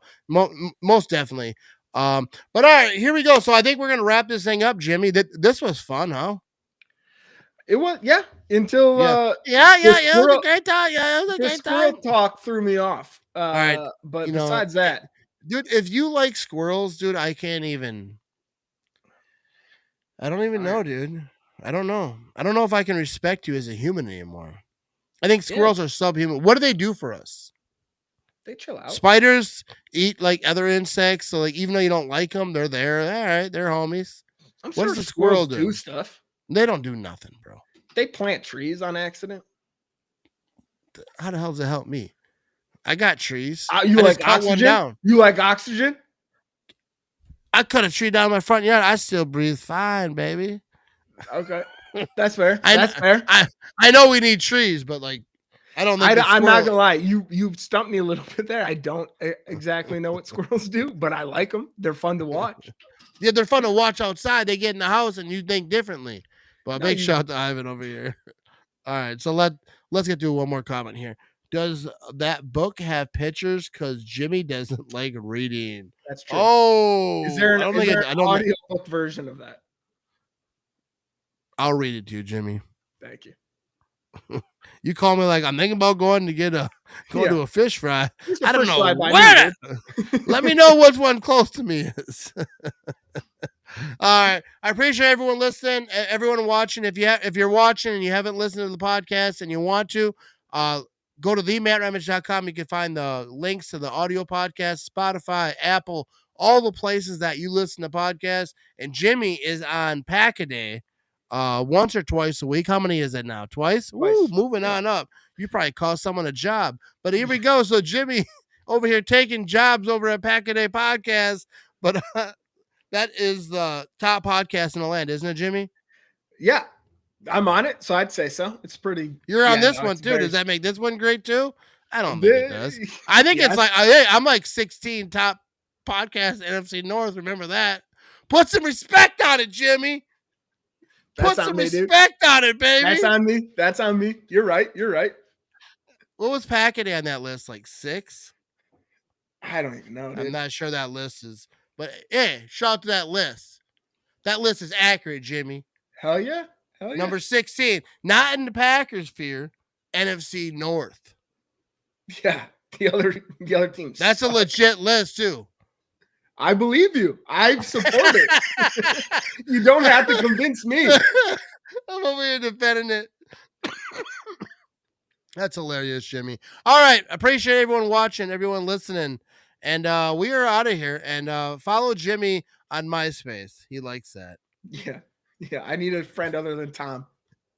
S2: Most definitely. But all right, here we go. So I think we're gonna wrap this thing up, Jimmy. This was fun, huh?
S3: It was until
S2: Yeah. It was a
S3: squirrel-
S2: great time. Yeah, it was a
S3: the
S2: great
S3: squirrel
S2: time.
S3: talk threw me off.
S2: right,
S3: But
S2: you know,
S3: besides that,
S2: Dude, if you like squirrels, dude, I don't even
S3: All
S2: know,
S3: right.
S2: dude. I don't know. I don't know if I can respect you as a human anymore. I think squirrels are subhuman. What do they do for us?
S3: they chill out.
S2: Spiders eat like other insects, so like even though you don't like them, they're there. All right, they're homies.
S3: I'm
S2: what
S3: sure
S2: does the squirrel
S3: squirrels
S2: do?
S3: stuff.
S2: They don't do nothing, bro.
S3: They plant trees on accident.
S2: How the hell does it help me? I got trees.
S3: You
S2: I
S3: like
S2: just cut one
S3: oxygen?
S2: down.
S3: You like oxygen?
S2: I cut a tree down in my front yard. I still breathe fine, baby.
S3: Okay, that's fair.
S2: I
S3: That's fair.
S2: I know we need trees, but like I don't think
S3: I'm not gonna lie. You stumped me a little bit there. I don't exactly know what squirrels do, but I like them. They're fun to watch.
S2: Yeah, they're fun to watch outside. They get in the house and you think differently. But
S3: No,
S2: big
S3: you-
S2: shout out to Ivan over here. All right, so let's get to one more comment here. Does that book have pictures? Because Jimmy doesn't like reading.
S3: That's true.
S2: Oh,
S3: Is there an,
S2: I don't
S3: is
S2: think
S3: there
S2: it- I
S3: an
S2: don't think-
S3: audiobook version of that?
S2: I'll read it to you, Jimmy.
S3: Thank you.
S2: You call me like I'm thinking about going to a fish fry.
S3: Here's the
S2: I don't
S3: first
S2: know
S3: slide by
S2: where.
S3: me,
S2: Let me know which one close to me is. All right, I appreciate everyone listening, everyone watching. If you're watching and you haven't listened to the podcast and you want to, go to themattramage.com. You can find the links to the audio podcast, Spotify, Apple, all the places that you listen to podcasts. And Jimmy is on Pack-A-Day once or twice a week. How many is it now? Twice? Woo, moving on up. You probably cost someone a job. But here we go. So Jimmy over here taking jobs over at Pack-A-Day Podcast. But that is the top podcast in the land, isn't it, Jimmy?
S3: Yeah. I'm on it, so I'd say so. It's pretty.
S2: You're on this one too. Does that make this one great too? I don't think it does. I think it's like I'm like 16 top podcast NFC North. Remember that. Put some respect on it, Jimmy. Put some respect on it, baby.
S3: That's on me. That's on me. You're right. You're right.
S2: What was Pack-A-Day on that list? Like 6?
S3: I don't even know. Dude.
S2: I'm not sure that list is. But hey, shout out to that list. That list is accurate, Jimmy.
S3: Hell yeah. Hell yeah.
S2: Number 16, not in the Packers sphere, NFC North.
S3: Yeah, the other teams.
S2: That's a legit list too.
S3: I believe you. I support it. You don't have to convince me.
S2: I'm over here defending it. That's hilarious, Jimmy. All right, appreciate everyone watching, everyone listening, and we are out of here. And follow Jimmy on MySpace. He likes that.
S3: Yeah. Yeah, I need a friend other than Tom.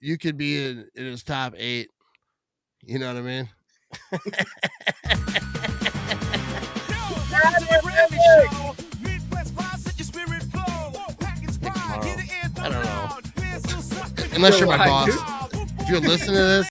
S2: You could be in his top 8. You know what I mean? I don't know. Unless you're my boss. If you're listening to this,